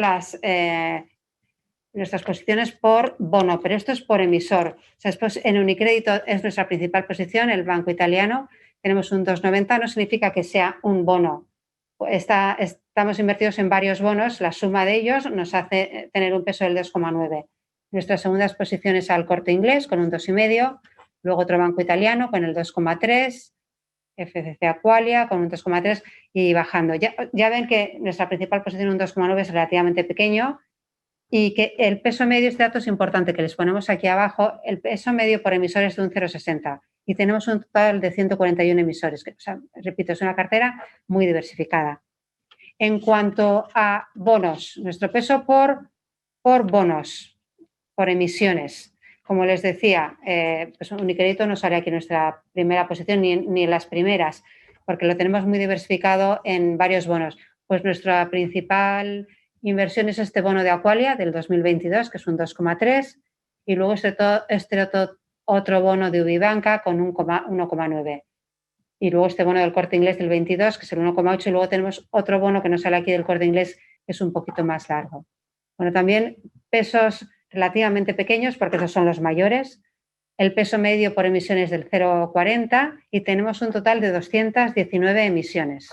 nuestras posiciones por bono, pero esto es por emisor. O sea, en Unicrédito es nuestra principal posición, el banco italiano, tenemos un 2,90, no significa que sea un bono estamos invertidos en varios bonos, la suma de ellos nos hace tener un peso del 2,9. Nuestra segunda exposición es al Corte Inglés con un 2,5, luego otro banco italiano con el 2,3, FCC Aqualia con un 2,3 y bajando. Ya ven que nuestra principal posición, un 2,9, es relativamente pequeño y que el peso medio, este dato es importante, que les ponemos aquí abajo, el peso medio por emisores de un 0,60 y tenemos un total de 141 emisores. O sea, repito, es una cartera muy diversificada. En cuanto a bonos, nuestro peso por bonos, por emisiones. Como les decía, pues Unicrédito no sale aquí nuestra primera posición ni en las primeras, porque lo tenemos muy diversificado en varios bonos. Pues nuestra principal inversión es este bono de Aqualia del 2022, que es un 2,3, y luego este otro bono de Ubibanca con un 1,9. Y luego este bono del Corte Inglés del 22, que es el 1,8, y luego tenemos otro bono que no sale aquí del Corte Inglés, que es un poquito más largo. Bueno, también pesos relativamente pequeños, porque esos son los mayores, el peso medio por emisiones del 0,40 y tenemos un total de 219 emisiones.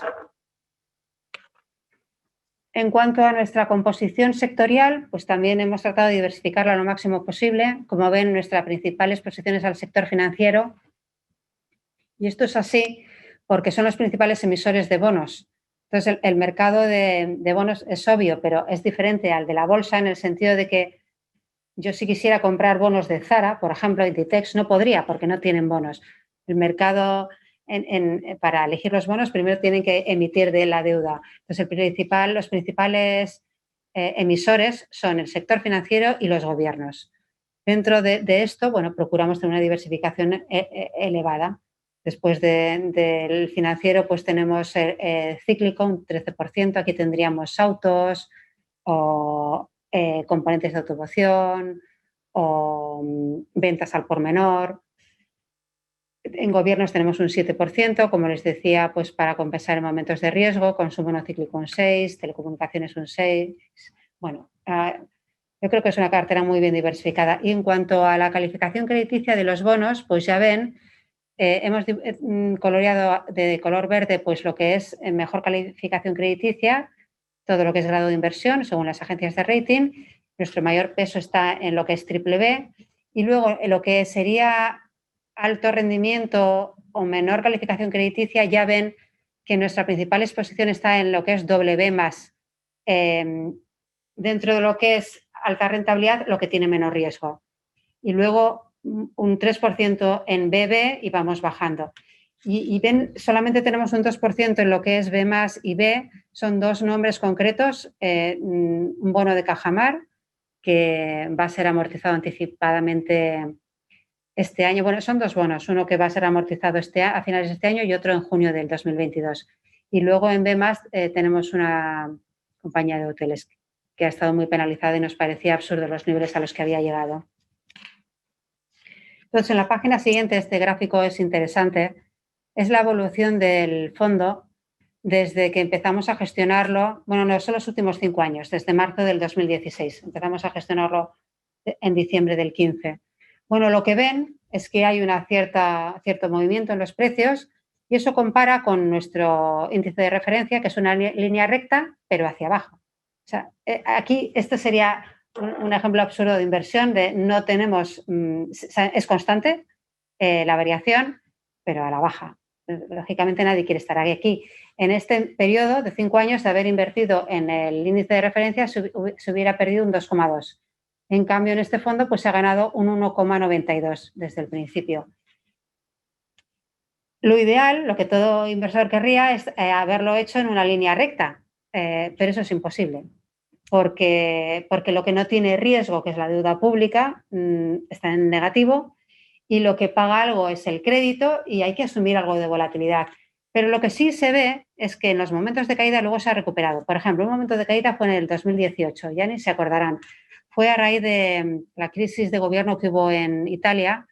En cuanto a nuestra composición sectorial, pues también hemos tratado de diversificarla lo máximo posible. Como ven, nuestra principal exposición es al sector financiero y esto es así porque son los principales emisores de bonos. Entonces, el mercado de bonos es obvio, pero es diferente al de la bolsa en el sentido de que yo si quisiera comprar bonos de Zara, por ejemplo, Inditex, no podría porque no tienen bonos. El mercado, para elegir los bonos, primero tienen que emitir de la deuda. Entonces, los principales emisores son el sector financiero y los gobiernos. Dentro de esto, bueno, procuramos tener una diversificación elevada. Después del financiero, pues tenemos cíclico, un 13%. Aquí tendríamos autos o componentes de automoción o ventas al por menor. En gobiernos tenemos un 7%, como les decía, pues para compensar en momentos de riesgo, consumo no cíclico un 6%, telecomunicaciones un 6%. Bueno, yo creo que es una cartera muy bien diversificada. Y en cuanto a la calificación crediticia de los bonos, pues ya ven, hemos coloreado de color verde pues lo que es mejor calificación crediticia, todo lo que es grado de inversión según las agencias de rating. Nuestro mayor peso está en lo que es BBB y luego en lo que sería alto rendimiento o menor calificación crediticia, ya ven que nuestra principal exposición está en lo que es BB+. Dentro de lo que es alta rentabilidad, lo que tiene menos riesgo. Y luego un 3% en BB y vamos bajando. Y ven, solamente tenemos un 2% en lo que es B+ y B. Son dos nombres concretos. Un bono de Cajamar, que va a ser amortizado anticipadamente este año. Bueno, son dos bonos. Uno que va a ser amortizado a finales de este año y otro en junio del 2022. Y luego en B+, tenemos una compañía de hoteles que ha estado muy penalizada y nos parecía absurdo los niveles a los que había llegado. Entonces, en la página siguiente, este gráfico es interesante. Es la evolución del fondo desde que empezamos a gestionarlo, bueno, no son los últimos 5 años, desde marzo del 2016. Empezamos a gestionarlo en diciembre del 15. Bueno, lo que ven es que hay cierto movimiento en los precios y eso compara con nuestro índice de referencia, que es una línea recta, pero hacia abajo. O sea, aquí este sería un ejemplo absurdo de inversión, de no tenemos, es constante la variación, pero a la baja. Lógicamente nadie quiere estar aquí. En este periodo de 5 años de haber invertido en el índice de referencia se hubiera perdido un 2,2. En cambio, en este fondo pues se ha ganado un 1,92 desde el principio. Lo ideal, lo que todo inversor querría, es haberlo hecho en una línea recta, pero eso es imposible. Porque lo que no tiene riesgo, que es la deuda pública, está en negativo y lo que paga algo es el crédito y hay que asumir algo de volatilidad. Pero lo que sí se ve es que en los momentos de caída luego se ha recuperado. Por ejemplo, un momento de caída fue en el 2018, ya ni se acordarán. Fue a raíz de la crisis de gobierno que hubo en Italia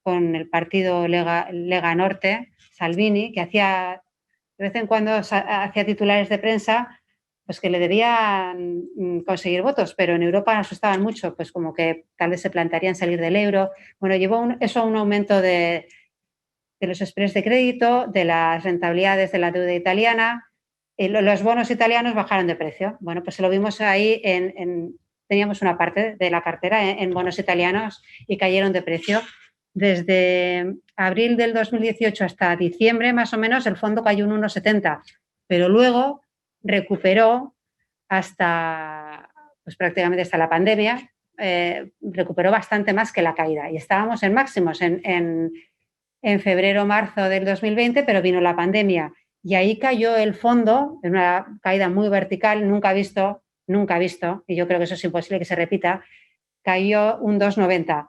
con el partido Lega Norte, Salvini, que de vez en cuando hacía titulares de prensa pues que le debían conseguir votos, pero en Europa asustaban mucho, pues como que tal vez se plantearían salir del euro. Bueno, llevó eso a un aumento de los spreads de crédito, de las rentabilidades de la deuda italiana los bonos italianos bajaron de precio. Bueno, pues lo vimos ahí, teníamos una parte de la cartera en bonos italianos y cayeron de precio. Desde abril del 2018 hasta diciembre, más o menos, el fondo cayó un 1,70, pero luego recuperó hasta, pues prácticamente hasta la pandemia, recuperó bastante más que la caída. Y estábamos en máximos en febrero, marzo del 2020, pero vino la pandemia. Y ahí cayó el fondo, en una caída muy vertical, nunca visto, y yo creo que eso es imposible que se repita, cayó un 2,90.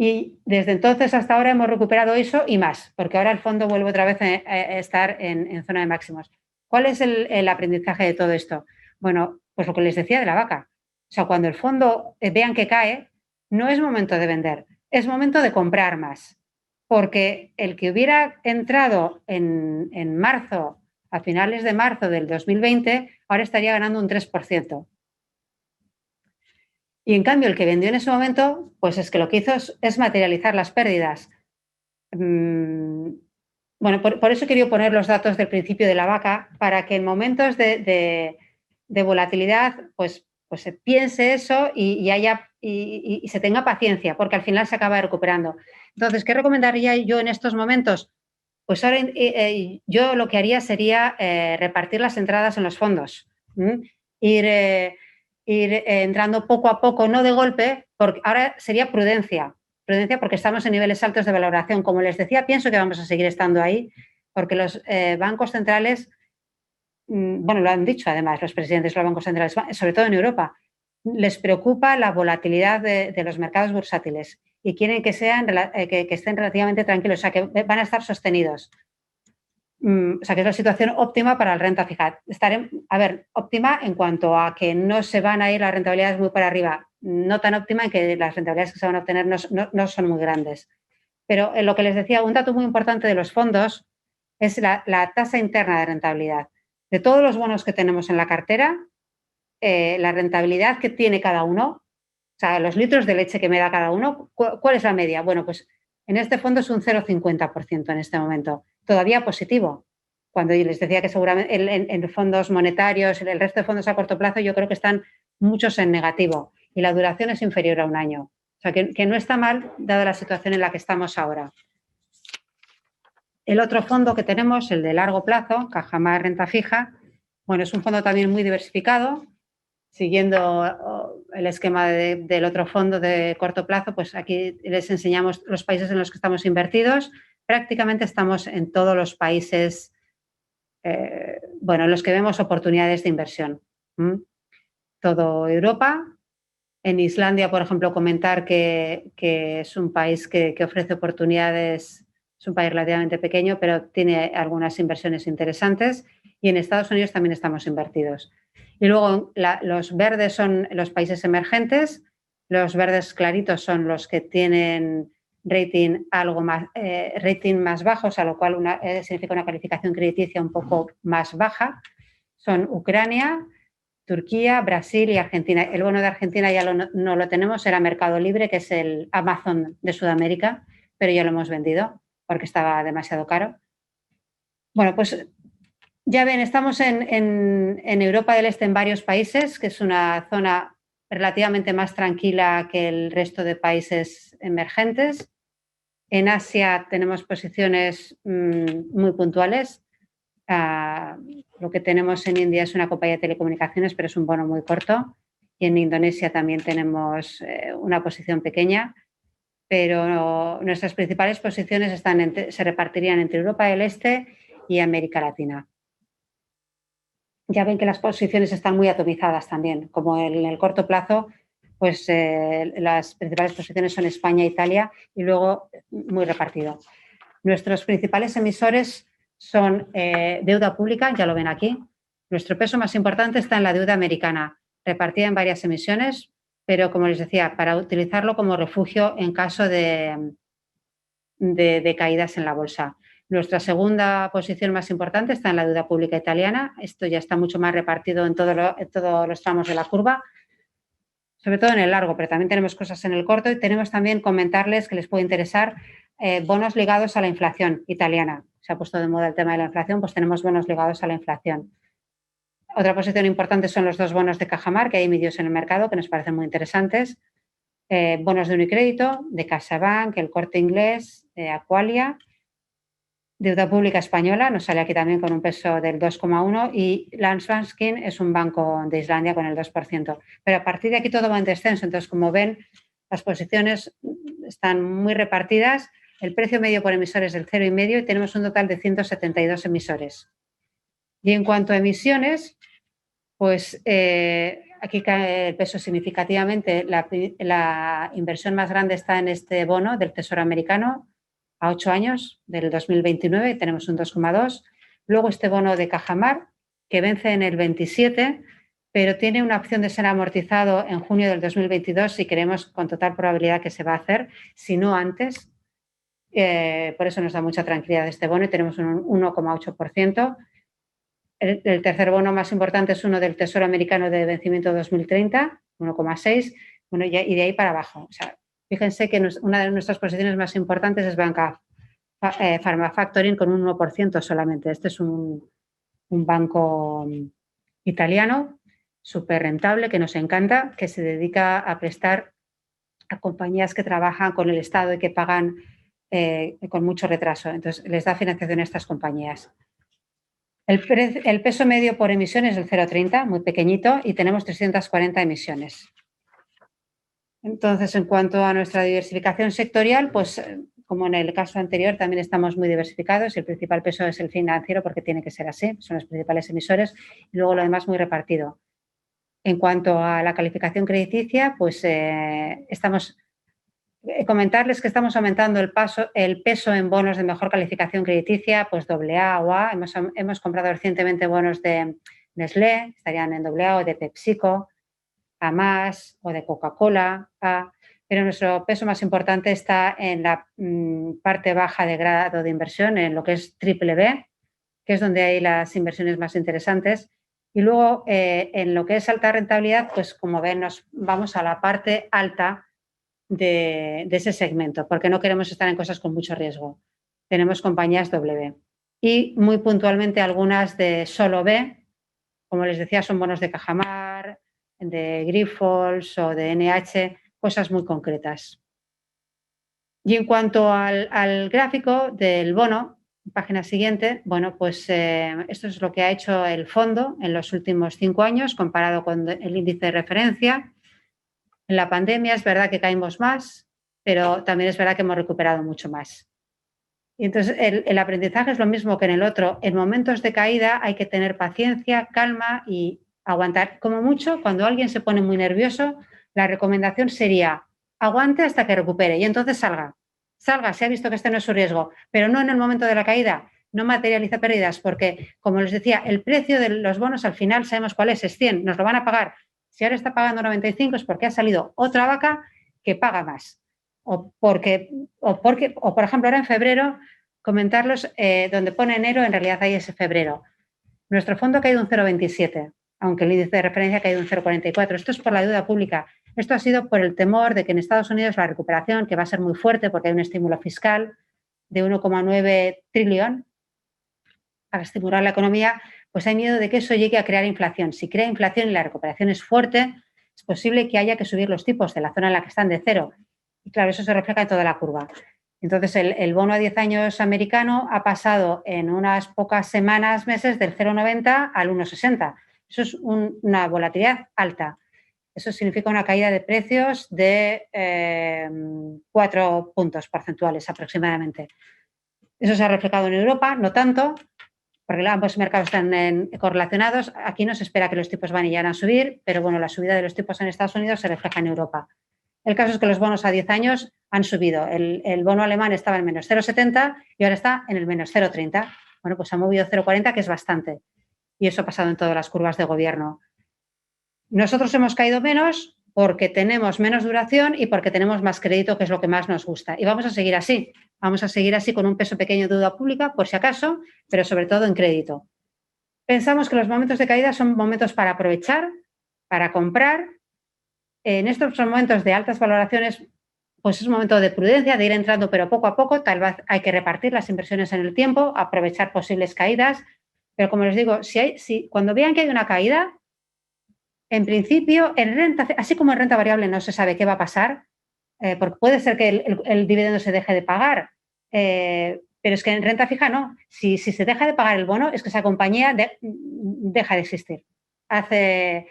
Y desde entonces hasta ahora hemos recuperado eso y más, porque ahora el fondo vuelve otra vez a estar en zona de máximos. ¿Cuál es el aprendizaje de todo esto? Bueno, pues lo que les decía de la vaca. O sea, cuando el fondo vean que cae, no es momento de vender, es momento de comprar más. Porque el que hubiera entrado en marzo, a finales de marzo del 2020, ahora estaría ganando un 3%. Y en cambio, el que vendió en ese momento, pues es que lo que hizo es materializar las pérdidas. Bueno, por eso quería poner los datos del principio de la vaca, para que en momentos de volatilidad, pues se piense eso y se tenga paciencia, porque al final se acaba recuperando. Entonces, ¿qué recomendaría yo en estos momentos? Pues ahora yo lo que haría sería repartir las entradas en los fondos. Ir entrando poco a poco, no de golpe, porque ahora sería prudencia porque estamos en niveles altos de valoración. Como les decía, pienso que vamos a seguir estando ahí, porque los bancos centrales, bueno, lo han dicho además los presidentes de los bancos centrales, sobre todo en Europa, les preocupa la volatilidad de los mercados bursátiles y quieren que estén relativamente tranquilos, o sea, que van a estar sostenidos. O sea, que es la situación óptima para la renta fija. Óptima en cuanto a que no se van a ir las rentabilidades muy para arriba, no tan óptima en que las rentabilidades que se van a obtener no son muy grandes. Pero en lo que les decía, un dato muy importante de los fondos es la tasa interna de rentabilidad. De todos los bonos que tenemos en la cartera, la rentabilidad que tiene cada uno, o sea, los litros de leche que me da cada uno, ¿cuál es la media? Bueno, pues en este fondo es un 0,50% en este momento. Todavía positivo. Cuando les decía que seguramente en fondos monetarios, el resto de fondos a corto plazo, yo creo que están muchos en negativo y la duración es inferior a un año. O sea, que no está mal dada la situación en la que estamos ahora. El otro fondo que tenemos, el de largo plazo, Cajamar Renta Fija, bueno, es un fondo también muy diversificado. Siguiendo el esquema del otro fondo de corto plazo, pues aquí les enseñamos los países en los que estamos invertidos. Prácticamente estamos en todos los países, en los que vemos oportunidades de inversión. Todo Europa. En Islandia, por ejemplo, comentar que es un país que ofrece oportunidades, es un país relativamente pequeño, pero tiene algunas inversiones interesantes. Y en Estados Unidos también estamos invertidos. Y luego los verdes son los países emergentes, los verdes claritos son los que tienen rating más bajos, a lo cual significa una calificación crediticia un poco más baja. Son Ucrania, Turquía, Brasil y Argentina. El bono de Argentina ya no lo tenemos, era Mercado Libre, que es el Amazon de Sudamérica, pero ya lo hemos vendido porque estaba demasiado caro. Bueno, pues ya ven, estamos en Europa del Este en varios países, que es una zona relativamente más tranquila que el resto de países emergentes. En Asia tenemos posiciones muy puntuales. Lo que tenemos en India es una compañía de telecomunicaciones, pero es un bono muy corto. Y en Indonesia también tenemos una posición pequeña, pero nuestras principales posiciones se repartirían entre Europa del Este y América Latina. Ya ven que las posiciones están muy atomizadas también, como en el corto plazo, pues las principales posiciones son España e Italia y luego muy repartido. Nuestros principales emisores son deuda pública, ya lo ven aquí. Nuestro peso más importante está en la deuda americana, repartida en varias emisiones, pero como les decía, para utilizarlo como refugio en caso de caídas en la bolsa. Nuestra segunda posición más importante está en la deuda pública italiana. Esto ya está mucho más repartido en todos los tramos de la curva, sobre todo en el largo, pero también tenemos cosas en el corto y tenemos también comentarles que les puede interesar bonos ligados a la inflación italiana. Se ha puesto de moda el tema de la inflación, pues tenemos bonos ligados a la inflación. Otra posición importante son los 2 bonos de Cajamar que hay emitidos en el mercado, que nos parecen muy interesantes. Bonos de Unicrédito, de CaixaBank, El Corte Inglés, Aqualia. Deuda pública española, nos sale aquí también con un peso del 2,1 y Landsbankinn es un banco de Islandia con el 2%. Pero a partir de aquí todo va en descenso, entonces como ven las posiciones están muy repartidas. El precio medio por emisor es del 0,5 y tenemos un total de 172 emisores. Y en cuanto a emisiones, pues aquí cae el peso significativamente. La inversión más grande está en este bono del Tesoro americano a 8 años, del 2029, tenemos un 2,2. Luego este bono de Cajamar, que vence en el 27, pero tiene una opción de ser amortizado en junio del 2022 y creemos con total probabilidad que se va a hacer, si no antes. Por eso nos da mucha tranquilidad este bono y tenemos un 1,8%. El tercer bono más importante es uno del Tesoro americano de vencimiento 2030, 1,6, bueno, y de ahí para abajo. O sea, fíjense que una de nuestras posiciones más importantes es Banca Pharma Factoring con un 1% solamente. Este es un banco italiano súper rentable que nos encanta, que se dedica a prestar a compañías que trabajan con el Estado y que pagan con mucho retraso. Entonces, les da financiación a estas compañías. El peso medio por emisión es del 0,30, muy pequeñito, y tenemos 340 emisiones. Entonces, en cuanto a nuestra diversificación sectorial, pues como en el caso anterior, también estamos muy diversificados y el principal peso es el financiero porque tiene que ser así, son los principales emisores y luego lo demás muy repartido. En cuanto a la calificación crediticia, pues comentarles que estamos aumentando el peso en bonos de mejor calificación crediticia, pues AA o A. Hemos comprado recientemente bonos de Nestlé, estarían en AA, o de PepsiCo, A más, o de Coca-Cola, A. Pero nuestro peso más importante está en la parte baja de grado de inversión, en lo que es BBB, que es donde hay las inversiones más interesantes. Y luego, en lo que es alta rentabilidad, pues como ven, nos vamos a la parte alta de ese segmento, porque no queremos estar en cosas con mucho riesgo. Tenemos compañías W. Y muy puntualmente algunas de solo B, como les decía, son bonos de Cajamar, de Grifols o de NH, cosas muy concretas. Y en cuanto al gráfico del bono, página siguiente, bueno, pues esto es lo que ha hecho el fondo en los últimos 5 años comparado con el índice de referencia. En la pandemia es verdad que caímos más, pero también es verdad que hemos recuperado mucho más. Y entonces el aprendizaje es lo mismo que en el otro. En momentos de caída hay que tener paciencia, calma y aguantar. Como mucho, cuando alguien se pone muy nervioso, la recomendación sería aguante hasta que recupere y entonces salga. Salga, se ha visto que este no es su riesgo, pero no en el momento de la caída. No materializa pérdidas porque, como les decía, el precio de los bonos al final sabemos cuál es 100, nos lo van a pagar. Si ahora está pagando 95 es porque ha salido otra vaca que paga más. O por ejemplo, ahora en febrero, comentarlos donde pone enero, en realidad ahí es febrero. Nuestro fondo ha caído un 0,27, aunque el índice de referencia ha caído un 0,44. Esto es por la deuda pública. Esto ha sido por el temor de que en Estados Unidos la recuperación, que va a ser muy fuerte porque hay un estímulo fiscal de 1,9 trillón para estimular la economía, pues hay miedo de que eso llegue a crear inflación. Si crea inflación y la recuperación es fuerte, es posible que haya que subir los tipos de la zona en la que están de cero. Y claro, eso se refleja en toda la curva. Entonces, el bono a 10 años americano ha pasado en unas pocas semanas, meses, del 0,90 al 1,60. Eso es una volatilidad alta. Eso significa una caída de precios de 4 puntos porcentuales aproximadamente. Eso se ha reflejado en Europa, no tanto, porque ambos mercados están correlacionados. Aquí no se espera que los tipos vayan a subir, pero bueno, la subida de los tipos en Estados Unidos se refleja en Europa. El caso es que los bonos a 10 años han subido. El bono alemán estaba en menos 0,70 y ahora está en el menos 0,30. Bueno, pues ha movido 0,40, que es bastante. Y eso ha pasado en todas las curvas de gobierno. Nosotros hemos caído menos porque tenemos menos duración y porque tenemos más crédito, que es lo que más nos gusta. Y vamos a seguir así. Vamos a seguir así con un peso pequeño de deuda pública, por si acaso, pero sobre todo en crédito. Pensamos que los momentos de caída son momentos para aprovechar, para comprar. En estos momentos de altas valoraciones, pues es un momento de prudencia, de ir entrando, pero poco a poco. Tal vez hay que repartir las inversiones en el tiempo, aprovechar posibles caídas, Pero como les digo, cuando vean que hay una caída, en principio, en renta, así como en renta variable no se sabe qué va a pasar, porque puede ser que el dividendo se deje de pagar, pero es que en renta fija no. Si se deja de pagar el bono, es que esa compañía deja de existir, hace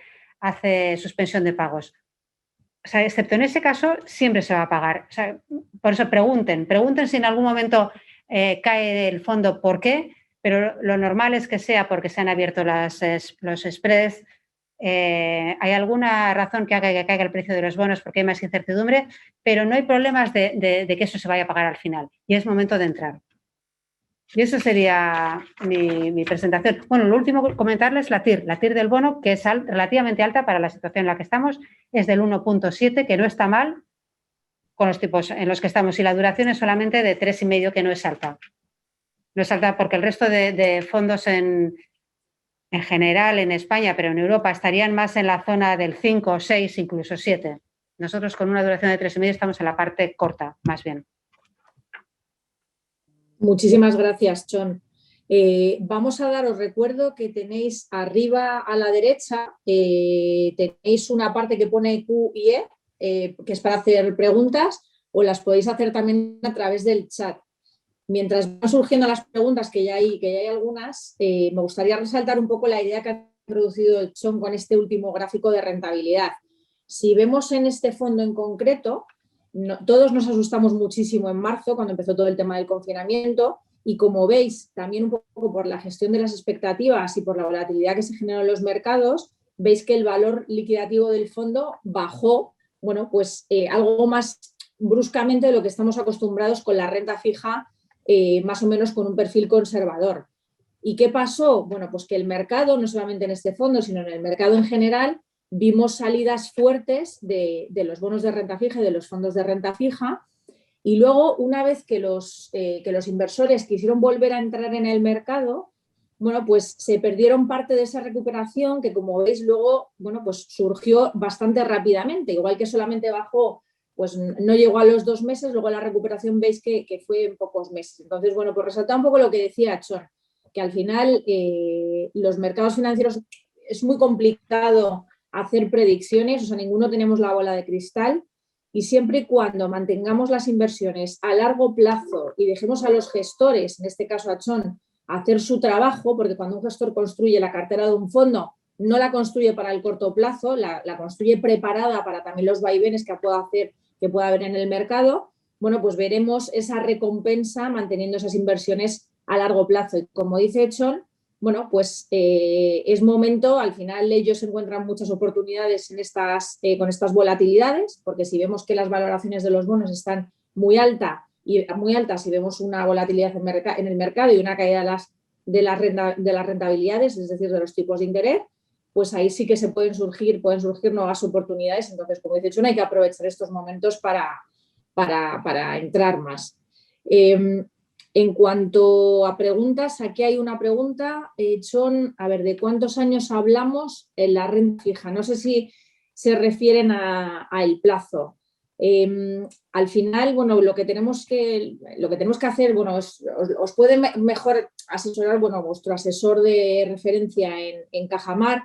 suspensión de pagos. O sea, excepto en ese caso, siempre se va a pagar. O sea, por eso pregunten si en algún momento cae el fondo, ¿por qué? Pero lo normal es que sea porque se han abierto los spreads. Hay alguna razón que haga que caiga el precio de los bonos porque hay más incertidumbre, pero no hay problemas de que eso se vaya a pagar al final y es momento de entrar. Y eso sería mi presentación. Bueno, lo último comentarles la TIR del bono, que es relativamente alta para la situación en la que estamos, es del 1.7, que no está mal con los tipos en los que estamos, y la duración es solamente de 3,5, que no es alta. No es alta porque el resto de fondos en general en España, pero en Europa estarían más en la zona del 5, 6, incluso 7. Nosotros con una duración de 3,5 estamos en la parte corta, más bien. Muchísimas gracias, Chon. Vamos a daros, recuerdo que tenéis arriba a la derecha, tenéis una parte que pone Q y E, que es para hacer preguntas, o las podéis hacer también a través del chat. Mientras van surgiendo las preguntas, que ya hay algunas, me gustaría resaltar un poco la idea que ha introducido el Chon con este último gráfico de rentabilidad. Si vemos en este fondo en concreto, todos nos asustamos muchísimo en marzo, cuando empezó todo el tema del confinamiento, y como veis, también un poco por la gestión de las expectativas y por la volatilidad que se generó en los mercados, veis que el valor liquidativo del fondo bajó, bueno, pues algo más bruscamente de lo que estamos acostumbrados con la renta fija, más o menos con un perfil conservador. ¿Y qué pasó? Bueno, pues que el mercado, no solamente en este fondo, sino en el mercado en general, vimos salidas fuertes de los bonos de renta fija y de los fondos de renta fija, y luego, una vez que los inversores quisieron volver a entrar en el mercado, bueno, pues se perdieron parte de esa recuperación que, como veis, luego, bueno, pues surgió bastante rápidamente, igual que solamente bajó, pues no llegó a los 2 meses, luego la recuperación veis que fue en pocos meses. Entonces, bueno, pues resalta un poco lo que decía Chon, que al final los mercados financieros es muy complicado hacer predicciones, o sea, ninguno tenemos la bola de cristal, y siempre y cuando mantengamos las inversiones a largo plazo y dejemos a los gestores, en este caso a Chon, hacer su trabajo, porque cuando un gestor construye la cartera de un fondo, no la construye para el corto plazo, la construye preparada para también los vaivenes que pueda haber en el mercado, bueno, pues veremos esa recompensa manteniendo esas inversiones a largo plazo. Y como dice Chon, bueno, pues es momento, al final ellos encuentran muchas oportunidades con estas volatilidades, porque si vemos que las valoraciones de los bonos están muy altas y vemos una volatilidad en el mercado y una caída de las rentabilidades, es decir, de los tipos de interés, pues ahí sí que pueden surgir nuevas oportunidades. Entonces, como dice Chon, hay que aprovechar estos momentos para entrar más. En cuanto a preguntas, aquí hay una pregunta, Chon, a ver, ¿de cuántos años hablamos en la renta fija? No sé si se refieren al plazo. Al final, bueno, lo que tenemos que hacer, bueno, os puede mejor asesorar, bueno, vuestro asesor de referencia en Cajamar,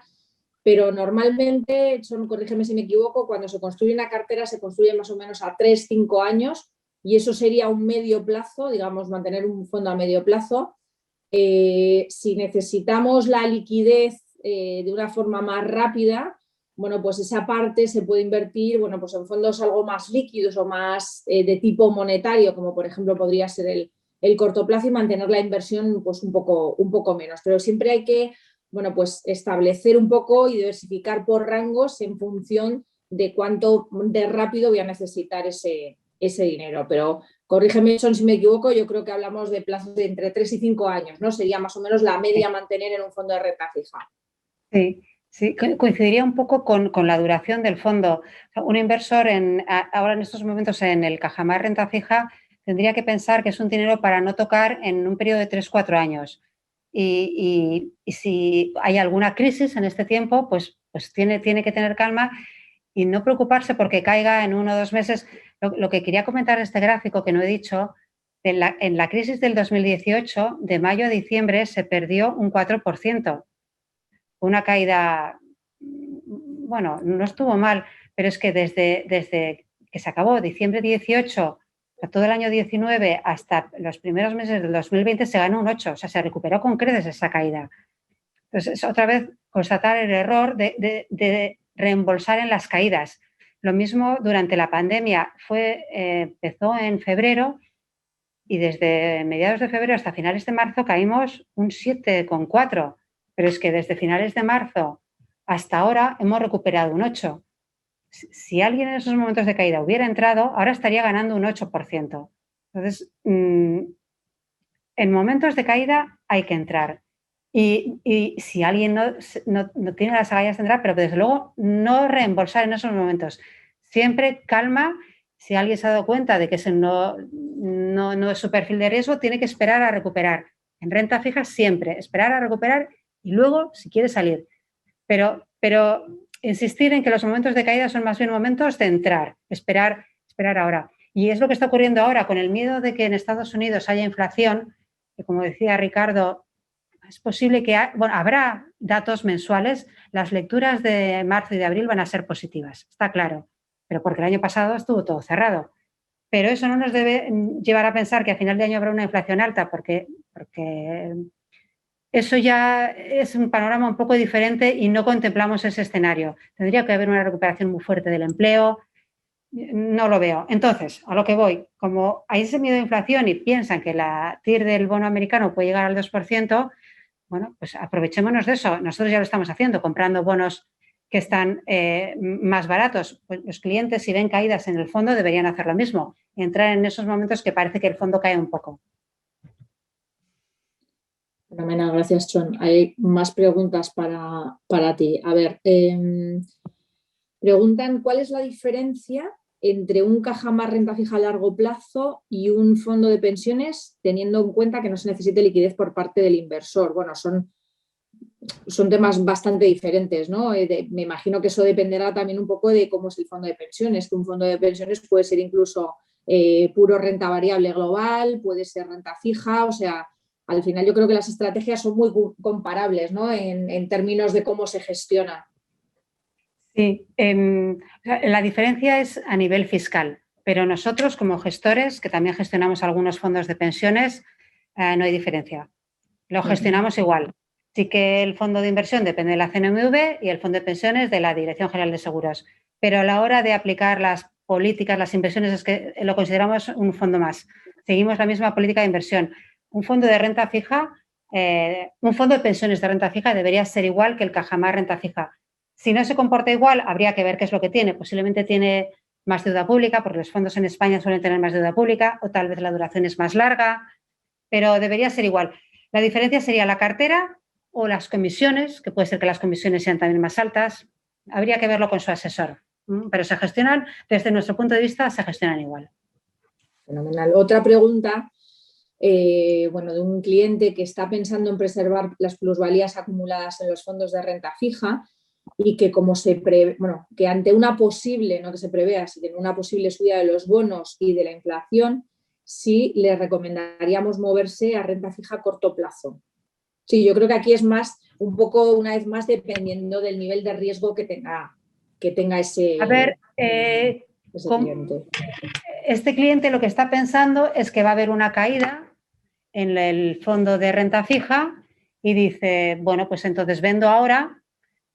pero normalmente, Chon, corrígeme si me equivoco, cuando se construye una cartera se construye más o menos a 3-5 años, y eso sería un medio plazo, digamos, mantener un fondo a medio plazo. Si necesitamos la liquidez de una forma más rápida, bueno, pues esa parte se puede invertir, bueno, pues en fondos algo más líquidos o más de tipo monetario, como por ejemplo podría ser el corto plazo, y mantener la inversión pues un poco menos. Pero siempre hay que, bueno, pues establecer un poco y diversificar por rangos en función de cuánto de rápido voy a necesitar ese dinero. Pero corrígeme, Chon, si me equivoco, yo creo que hablamos de plazos de entre 3 y 5 años, ¿no? Sería más o menos la media mantener en un fondo de renta fija. Sí, coincidiría un poco con la duración del fondo. Un inversor ahora en estos momentos en el Cajamar renta fija tendría que pensar que es un dinero para no tocar en un periodo de 3-4 años. Y si hay alguna crisis en este tiempo, pues tiene que tener calma y no preocuparse porque caiga en 1 o 2 meses. Lo que quería comentar en este gráfico, que no he dicho, En la crisis del 2018, de mayo a diciembre, se perdió un 4%. Una caída, bueno, no estuvo mal, pero es que desde que se acabó diciembre 18, todo el año 19 hasta los primeros meses del 2020 se ganó un 8, o sea, se recuperó con creces esa caída. Entonces, es otra vez constatar el error de reembolsar en las caídas. Lo mismo durante la pandemia, empezó en febrero y desde mediados de febrero hasta finales de marzo caímos un 7,4, pero es que desde finales de marzo hasta ahora hemos recuperado un 8. Si alguien en esos momentos de caída hubiera entrado, ahora estaría ganando un 8%. Entonces, en momentos de caída hay que entrar. Y si alguien no tiene las agallas de entrar, pero desde luego no reembolsar en esos momentos. Siempre calma. Si alguien se ha dado cuenta de que ese no es su perfil de riesgo, tiene que esperar a recuperar. En renta fija siempre, esperar a recuperar y luego, si quiere, salir. Pero insistir en que los momentos de caída son más bien momentos de entrar, esperar ahora. Y es lo que está ocurriendo ahora con el miedo de que en Estados Unidos haya inflación, que como decía Ricardo, es posible que habrá datos mensuales. Las lecturas de marzo y de abril van a ser positivas, está claro, pero porque el año pasado estuvo todo cerrado. Pero eso no nos debe llevar a pensar que a final de año habrá una inflación alta, porque eso ya es un panorama un poco diferente y no contemplamos ese escenario. Tendría que haber una recuperación muy fuerte del empleo. No lo veo. Entonces, a lo que voy, como hay ese miedo de inflación y piensan que la TIR del bono americano puede llegar al 2%, bueno, pues aprovechémonos de eso. Nosotros ya lo estamos haciendo, comprando bonos que están más baratos. Pues los clientes, si ven caídas en el fondo, deberían hacer lo mismo. Entrar en esos momentos que parece que el fondo cae un poco. Fenomenal, gracias, Chon. Hay más preguntas para ti. A ver, preguntan cuál es la diferencia entre un caja más renta fija a largo plazo y un fondo de pensiones, teniendo en cuenta que no se necesite liquidez por parte del inversor. Bueno, son temas bastante diferentes, ¿no? Me imagino que eso dependerá también un poco de cómo es el fondo de pensiones, que un fondo de pensiones puede ser incluso puro renta variable global, puede ser renta fija, o sea, al final yo creo que las estrategias son muy comparables, ¿no? En términos de cómo se gestiona. Sí, la diferencia es a nivel fiscal, pero nosotros como gestores, que también gestionamos algunos fondos de pensiones, no hay diferencia. Lo gestionamos igual. Sí que el fondo de inversión depende de la CNMV y el fondo de pensiones de la Dirección General de Seguros, pero a la hora de aplicar las políticas, las inversiones, es que lo consideramos un fondo más. Seguimos la misma política de inversión. Un fondo de renta fija, un fondo de pensiones de renta fija debería ser igual que el Cajamar renta fija. Si no se comporta igual, habría que ver qué es lo que tiene. Posiblemente tiene más deuda pública, porque los fondos en España suelen tener más deuda pública, o tal vez la duración es más larga, pero debería ser igual. La diferencia sería la cartera o las comisiones, que puede ser que las comisiones sean también más altas. Habría que verlo con su asesor, pero se gestionan, desde nuestro punto de vista, se gestionan igual. Fenomenal. Otra pregunta, de un cliente que está pensando en preservar las plusvalías acumuladas en los fondos de renta fija y que que ante una posible, no que se prevea, sino una posible subida de los bonos y de la inflación, sí le recomendaríamos moverse a renta fija a corto plazo. Sí, yo creo que aquí es más, un poco, una vez más, dependiendo del nivel de riesgo que tenga ese, a ver, ese cliente. Este cliente lo que está pensando es que va a haber una caída en el fondo de renta fija y dice, bueno, pues entonces vendo ahora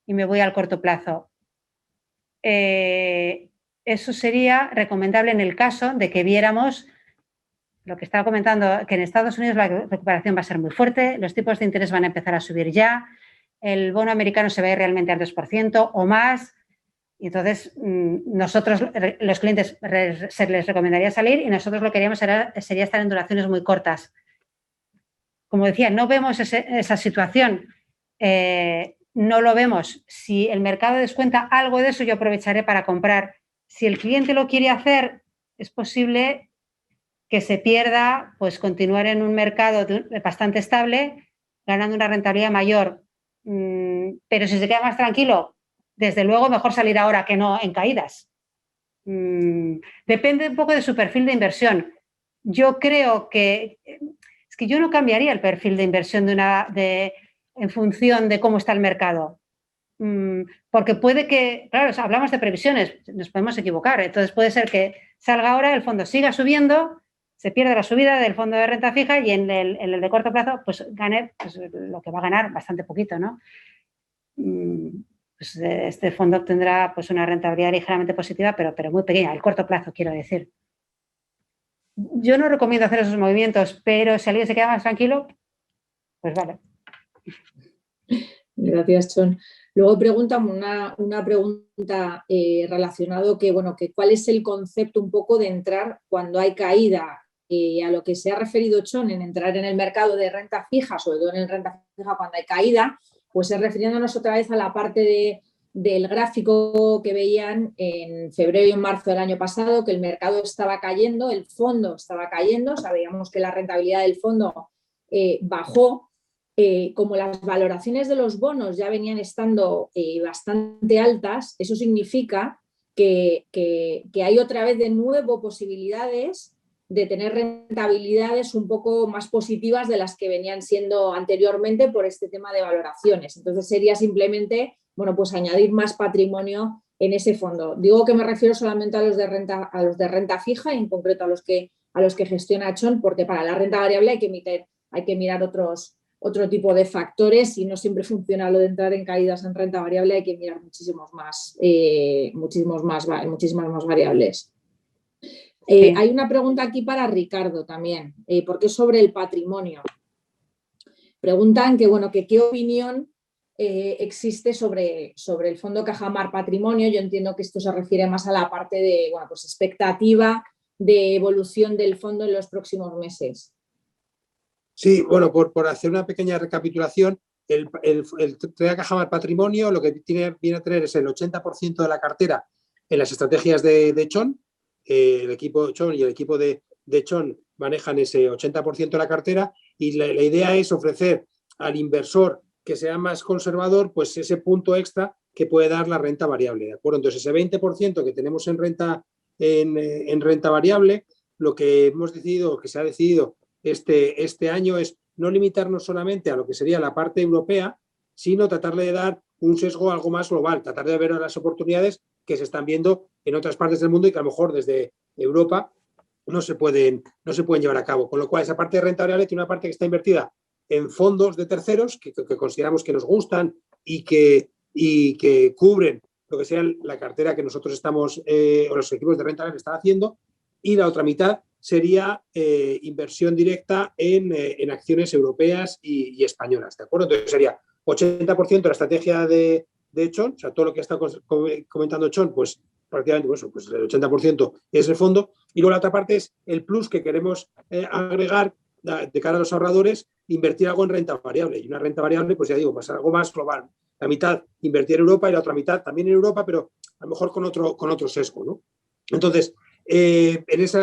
y me voy al corto plazo. Eso sería recomendable en el caso de que viéramos lo que estaba comentando, que en Estados Unidos la recuperación va a ser muy fuerte, los tipos de interés van a empezar a subir ya, el bono americano se va a ir realmente al 2% o más, y entonces nosotros, los clientes, se les recomendaría salir y nosotros lo que queríamos sería estar en duraciones muy cortas. Como decía, no vemos esa situación, no lo vemos. Si el mercado descuenta algo de eso, yo aprovecharé para comprar. Si el cliente lo quiere hacer, es posible que se pierda, pues continuar en un mercado bastante estable, ganando una rentabilidad mayor. Pero si se queda más tranquilo, desde luego mejor salir ahora que no en caídas. Depende un poco de su perfil de inversión. yo creo que es que yo no cambiaría el perfil de inversión en función de cómo está el mercado. Porque puede que, claro, hablamos de previsiones, nos podemos equivocar, entonces puede ser que salga ahora, el fondo siga subiendo, se pierde la subida del fondo de renta fija y en el de corto plazo pues gane pues, lo que va a ganar, bastante poquito, ¿no? Pues este fondo obtendrá pues una rentabilidad ligeramente positiva, pero muy pequeña, el corto plazo quiero decir. Yo no recomiendo hacer esos movimientos, pero si alguien se queda más tranquilo, pues vale. Gracias, Chon. Luego preguntan una pregunta relacionada que cuál es el concepto un poco de entrar cuando hay caída. A lo que se ha referido Chon en entrar en el mercado de renta fija, sobre todo en el renta fija cuando hay caída, pues es refiriéndonos otra vez a la parte del gráfico que veían en febrero y en marzo del año pasado, que el mercado estaba cayendo, el fondo estaba cayendo, sabíamos que la rentabilidad del fondo bajó. Como las valoraciones de los bonos ya venían estando bastante altas, eso significa que hay otra vez de nuevo posibilidades de tener rentabilidades un poco más positivas de las que venían siendo anteriormente por este tema de valoraciones. Entonces sería simplemente, pues añadir más patrimonio en ese fondo. Digo que me refiero solamente a los de renta fija, en concreto a los que gestiona Chon, porque para la renta variable hay que mirar otro tipo de factores y no siempre funciona lo de entrar en caídas en renta variable, hay que mirar muchísimas más variables. Sí. Hay una pregunta aquí para Ricardo también, porque es sobre el patrimonio. Preguntan que qué opinión existe sobre el fondo Cajamar Patrimonio. Yo entiendo que esto se refiere más a la parte de expectativa de evolución del fondo en los próximos meses. Sí, bueno, por hacer una pequeña recapitulación, el Cajamar Patrimonio lo que viene a tener es el 80% de la cartera en las estrategias de Chon. El equipo Chon y el equipo de Chon manejan ese 80% de la cartera y la idea es ofrecer al inversor que sea más conservador pues ese punto extra que puede dar la renta variable, ¿de acuerdo? Entonces ese 20% que tenemos en renta variable, lo que hemos decidido, que se ha decidido este año es no limitarnos solamente a lo que sería la parte europea, sino tratarle de dar un sesgo algo más global, tratar de ver las oportunidades que se están viendo en otras partes del mundo y que a lo mejor desde Europa no se pueden llevar a cabo. Con lo cual, esa parte de renta variable tiene una parte que está invertida en fondos de terceros que consideramos que nos gustan y que cubren lo que sea la cartera que nosotros estamos, o los equipos de renta variable están haciendo, y la otra mitad sería inversión directa en acciones europeas y españolas, ¿de acuerdo? Entonces sería 80% de la estrategia de Chon, o sea, todo lo que está comentando Chon, pues prácticamente pues el 80% es el fondo, y luego la otra parte es el plus que queremos agregar de cara a los ahorradores, invertir algo en renta variable, y una renta variable, pues ya digo, pues algo más global, la mitad invertir en Europa y la otra mitad también en Europa, pero a lo mejor con otro sesgo, ¿no? Entonces,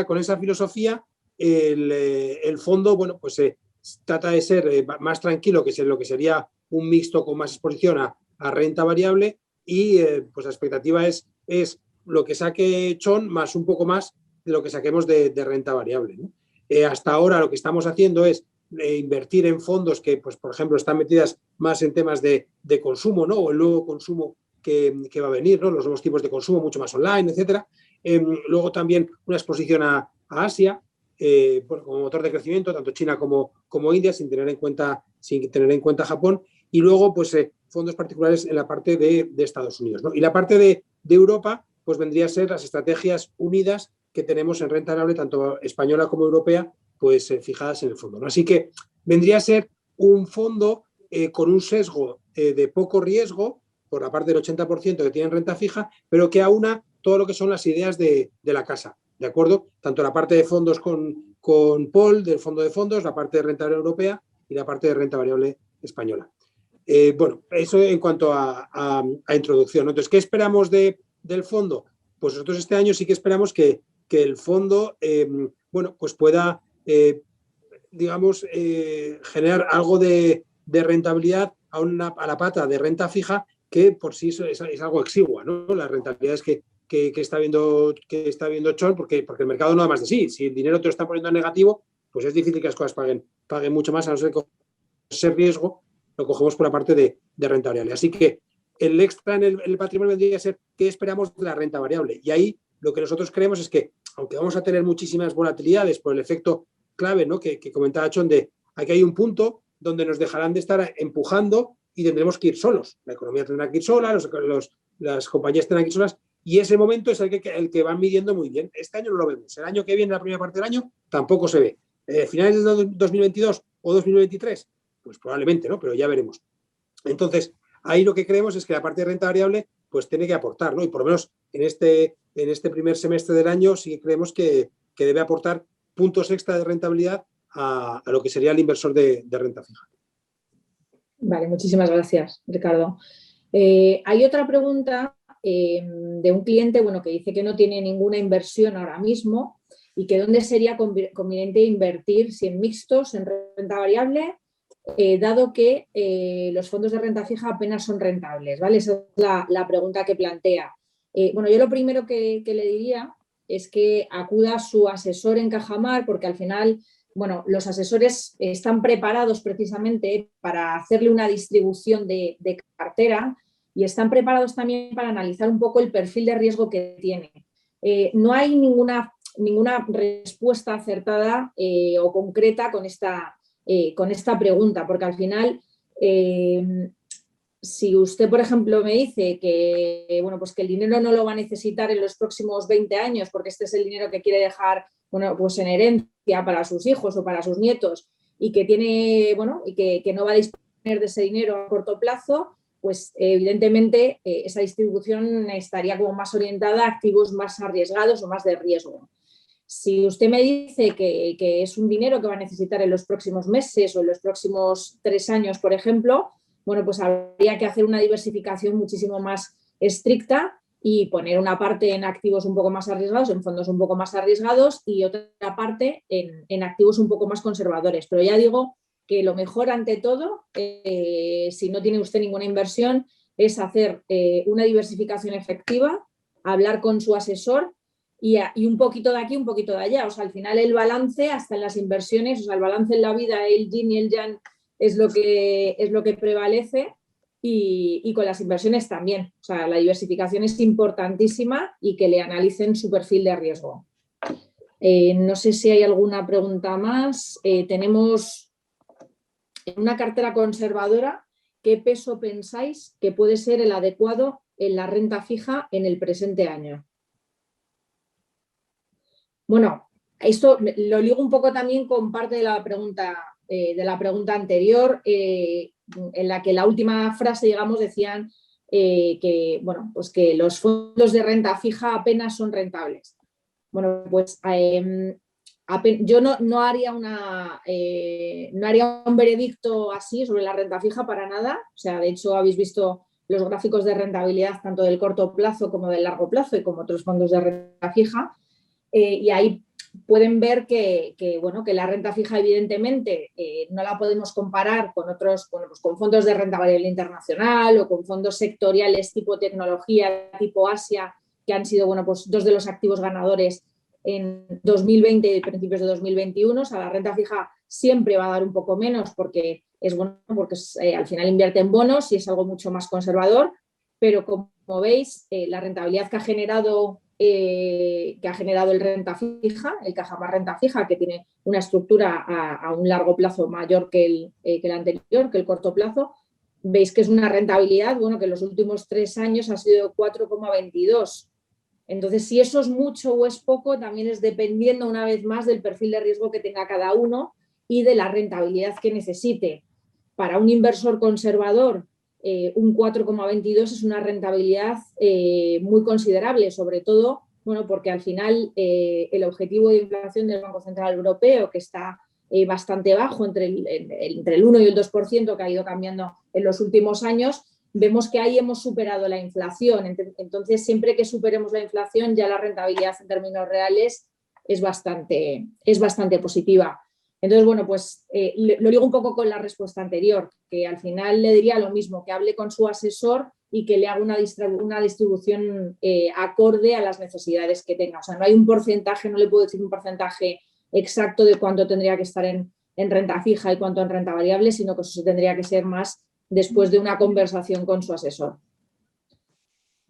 con esa filosofía, el fondo, pues trata de ser más tranquilo, que es lo que sería un mixto con más exposición a renta variable, y pues la expectativa es lo que saque Chon más un poco más de lo que saquemos de renta variable, ¿no? Hasta ahora lo que estamos haciendo es invertir en fondos que, pues, por ejemplo, están metidas más en temas de consumo, ¿no? O el nuevo consumo que va a venir, ¿no? Los nuevos tipos de consumo, mucho más online, etcétera. Luego también una exposición a Asia, como motor de crecimiento, tanto China como India, sin tener en cuenta Japón, y luego pues fondos particulares en la parte de Estados Unidos, ¿no? Y la parte de Europa pues vendría a ser las estrategias unidas que tenemos en renta variable, tanto española como europea, pues fijadas en el fondo, ¿no? Así que vendría a ser un fondo con un sesgo de poco riesgo, por la parte del 80% que tiene renta fija, pero que aúna todo lo que son las ideas de la casa, ¿de acuerdo? Tanto la parte de fondos con Paul, del fondo de fondos, la parte de renta variable europea y la parte de renta variable española. Bueno, eso en cuanto a introducción, ¿no? Entonces, ¿qué esperamos del fondo? Pues nosotros este año sí que esperamos que el fondo, pues pueda, digamos, generar algo de rentabilidad a la pata de renta fija, que por sí es algo exigua, ¿no? Las rentabilidades que está viendo Chon, porque el mercado no da más de sí. Si el dinero te lo está poniendo en negativo, pues es difícil que las cosas paguen mucho más, a no ser que ese riesgo lo cogemos por la parte de renta variable. Así que el extra en el patrimonio vendría a ser qué esperamos de la renta variable. Y ahí lo que nosotros creemos es que, aunque vamos a tener muchísimas volatilidades por el efecto clave, ¿no?, que comentaba Chon, de aquí hay un punto donde nos dejarán de estar empujando y tendremos que ir solos. La economía tendrá que ir sola, las compañías tendrán que ir solas, y ese momento es el que van midiendo muy bien. Este año no lo vemos. El año que viene, la primera parte del año, tampoco se ve. ¿Finales de 2022 o 2023? Pues probablemente, ¿no? Pero ya veremos. Entonces, ahí lo que creemos es que la parte de renta variable pues tiene que aportar, ¿no? Y por lo menos en este primer semestre del año sí creemos que debe aportar puntos extra de rentabilidad a lo que sería el inversor de renta fija. Vale, muchísimas gracias, Ricardo. Hay otra pregunta de un cliente, bueno, que dice que no tiene ninguna inversión ahora mismo y que dónde sería conveniente invertir, si en mixtos, en renta variable, dado que los fondos de renta fija apenas son rentables, ¿vale? Esa es la pregunta que plantea. Bueno, yo lo primero que le diría es que acuda a su asesor en Cajamar, porque al final, bueno, los asesores están preparados precisamente para hacerle una distribución de cartera y están preparados también para analizar un poco el perfil de riesgo que tiene. No hay ninguna respuesta acertada o concreta con esta pregunta, porque al final, si usted, por ejemplo, me dice que, bueno, pues que el dinero no lo va a necesitar en los próximos 20 años porque este es el dinero que quiere dejar, bueno, pues en herencia para sus hijos o para sus nietos y que tiene, bueno, y que no va a disponer de ese dinero a corto plazo, pues evidentemente esa distribución estaría como más orientada a activos más arriesgados o más de riesgo. Si usted me dice que es un dinero que va a necesitar en los próximos meses o en los próximos 3 años, por ejemplo, bueno, pues habría que hacer una diversificación muchísimo más estricta y poner una parte en activos un poco más arriesgados, en fondos un poco más arriesgados y otra parte en activos un poco más conservadores. Pero ya digo que lo mejor ante todo, si no tiene usted ninguna inversión, es hacer una diversificación efectiva, hablar con su asesor y un poquito de aquí, un poquito de allá. O sea, al final el balance, hasta en las inversiones, o sea, el balance en la vida, el yin y el yang, es lo que prevalece y con las inversiones también. O sea, la diversificación es importantísima y que le analicen su perfil de riesgo. No sé si hay alguna pregunta más. Tenemos en una cartera conservadora, ¿qué peso pensáis que puede ser el adecuado en la renta fija en el presente año? Bueno, esto lo ligo un poco también con parte de la pregunta anterior, en la que la última frase, digamos, decían que, bueno, pues que los fondos de renta fija apenas son rentables. Bueno, pues yo no haría un veredicto así sobre la renta fija para nada. O sea, de hecho, habéis visto los gráficos de rentabilidad tanto del corto plazo como del largo plazo y como otros fondos de renta fija. Y ahí pueden ver que la renta fija, evidentemente, no la podemos comparar con otros, bueno, pues con fondos de renta variable internacional o con fondos sectoriales tipo tecnología, tipo Asia, que han sido, bueno, pues dos de los activos ganadores en 2020 y principios de 2021. O sea, la renta fija siempre va a dar un poco menos porque al final invierte en bonos y es algo mucho más conservador, pero como veis, la rentabilidad que ha generado el renta fija, el Cajamar renta fija, que tiene una estructura a un largo plazo mayor que el anterior, que el corto plazo, veis que es una rentabilidad, bueno, que en los últimos 3 años ha sido 4,22. Entonces, si eso es mucho o es poco, también es dependiendo una vez más del perfil de riesgo que tenga cada uno y de la rentabilidad que necesite. Para un inversor conservador, un 4,22 es una rentabilidad muy considerable, sobre todo, bueno, porque al final el objetivo de inflación del Banco Central Europeo, que está bastante bajo, entre el 1 y el 2%, que ha ido cambiando en los últimos años, vemos que ahí hemos superado la inflación. Entonces, siempre que superemos la inflación, ya la rentabilidad en términos reales es bastante positiva. Entonces, bueno, pues lo digo un poco con la respuesta anterior, que al final le diría lo mismo, que hable con su asesor y que le haga una distribución acorde a las necesidades que tenga. O sea, no hay un porcentaje, no le puedo decir un porcentaje exacto de cuánto tendría que estar en renta fija y cuánto en renta variable, sino que eso tendría que ser más después de una conversación con su asesor.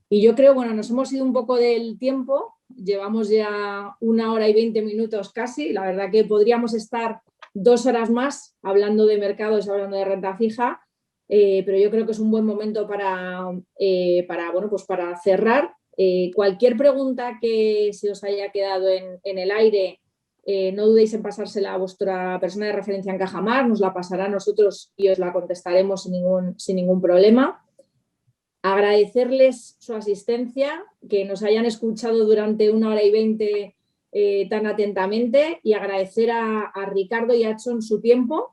Y yo creo, bueno, nos hemos ido un poco del tiempo, llevamos ya 1 hora y 20 minutos casi, la verdad que podríamos estar 2 horas más hablando de mercados, hablando de renta fija, pero yo creo que es un buen momento para cerrar. Cualquier pregunta que se os haya quedado en el aire, no dudéis en pasársela a vuestra persona de referencia en Cajamar, nos la pasará a nosotros y os la contestaremos sin ningún problema. Agradecerles su asistencia, que nos hayan escuchado durante 1 hora y 20 tan atentamente, y agradecer a Ricardo y a Edson su tiempo.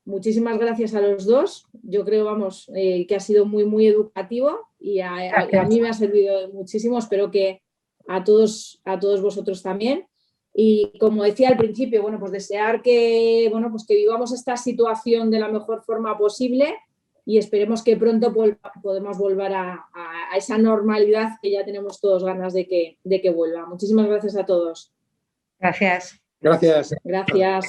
Muchísimas gracias a los dos. Yo creo, que ha sido muy, muy educativo y a mí me ha servido muchísimo. Espero que a todos vosotros también. Y como decía al principio, bueno, pues desear que vivamos esta situación de la mejor forma posible y esperemos que pronto podamos volver a esa normalidad que ya tenemos todos ganas de que vuelva. Muchísimas gracias a todos. Gracias. Gracias. Gracias.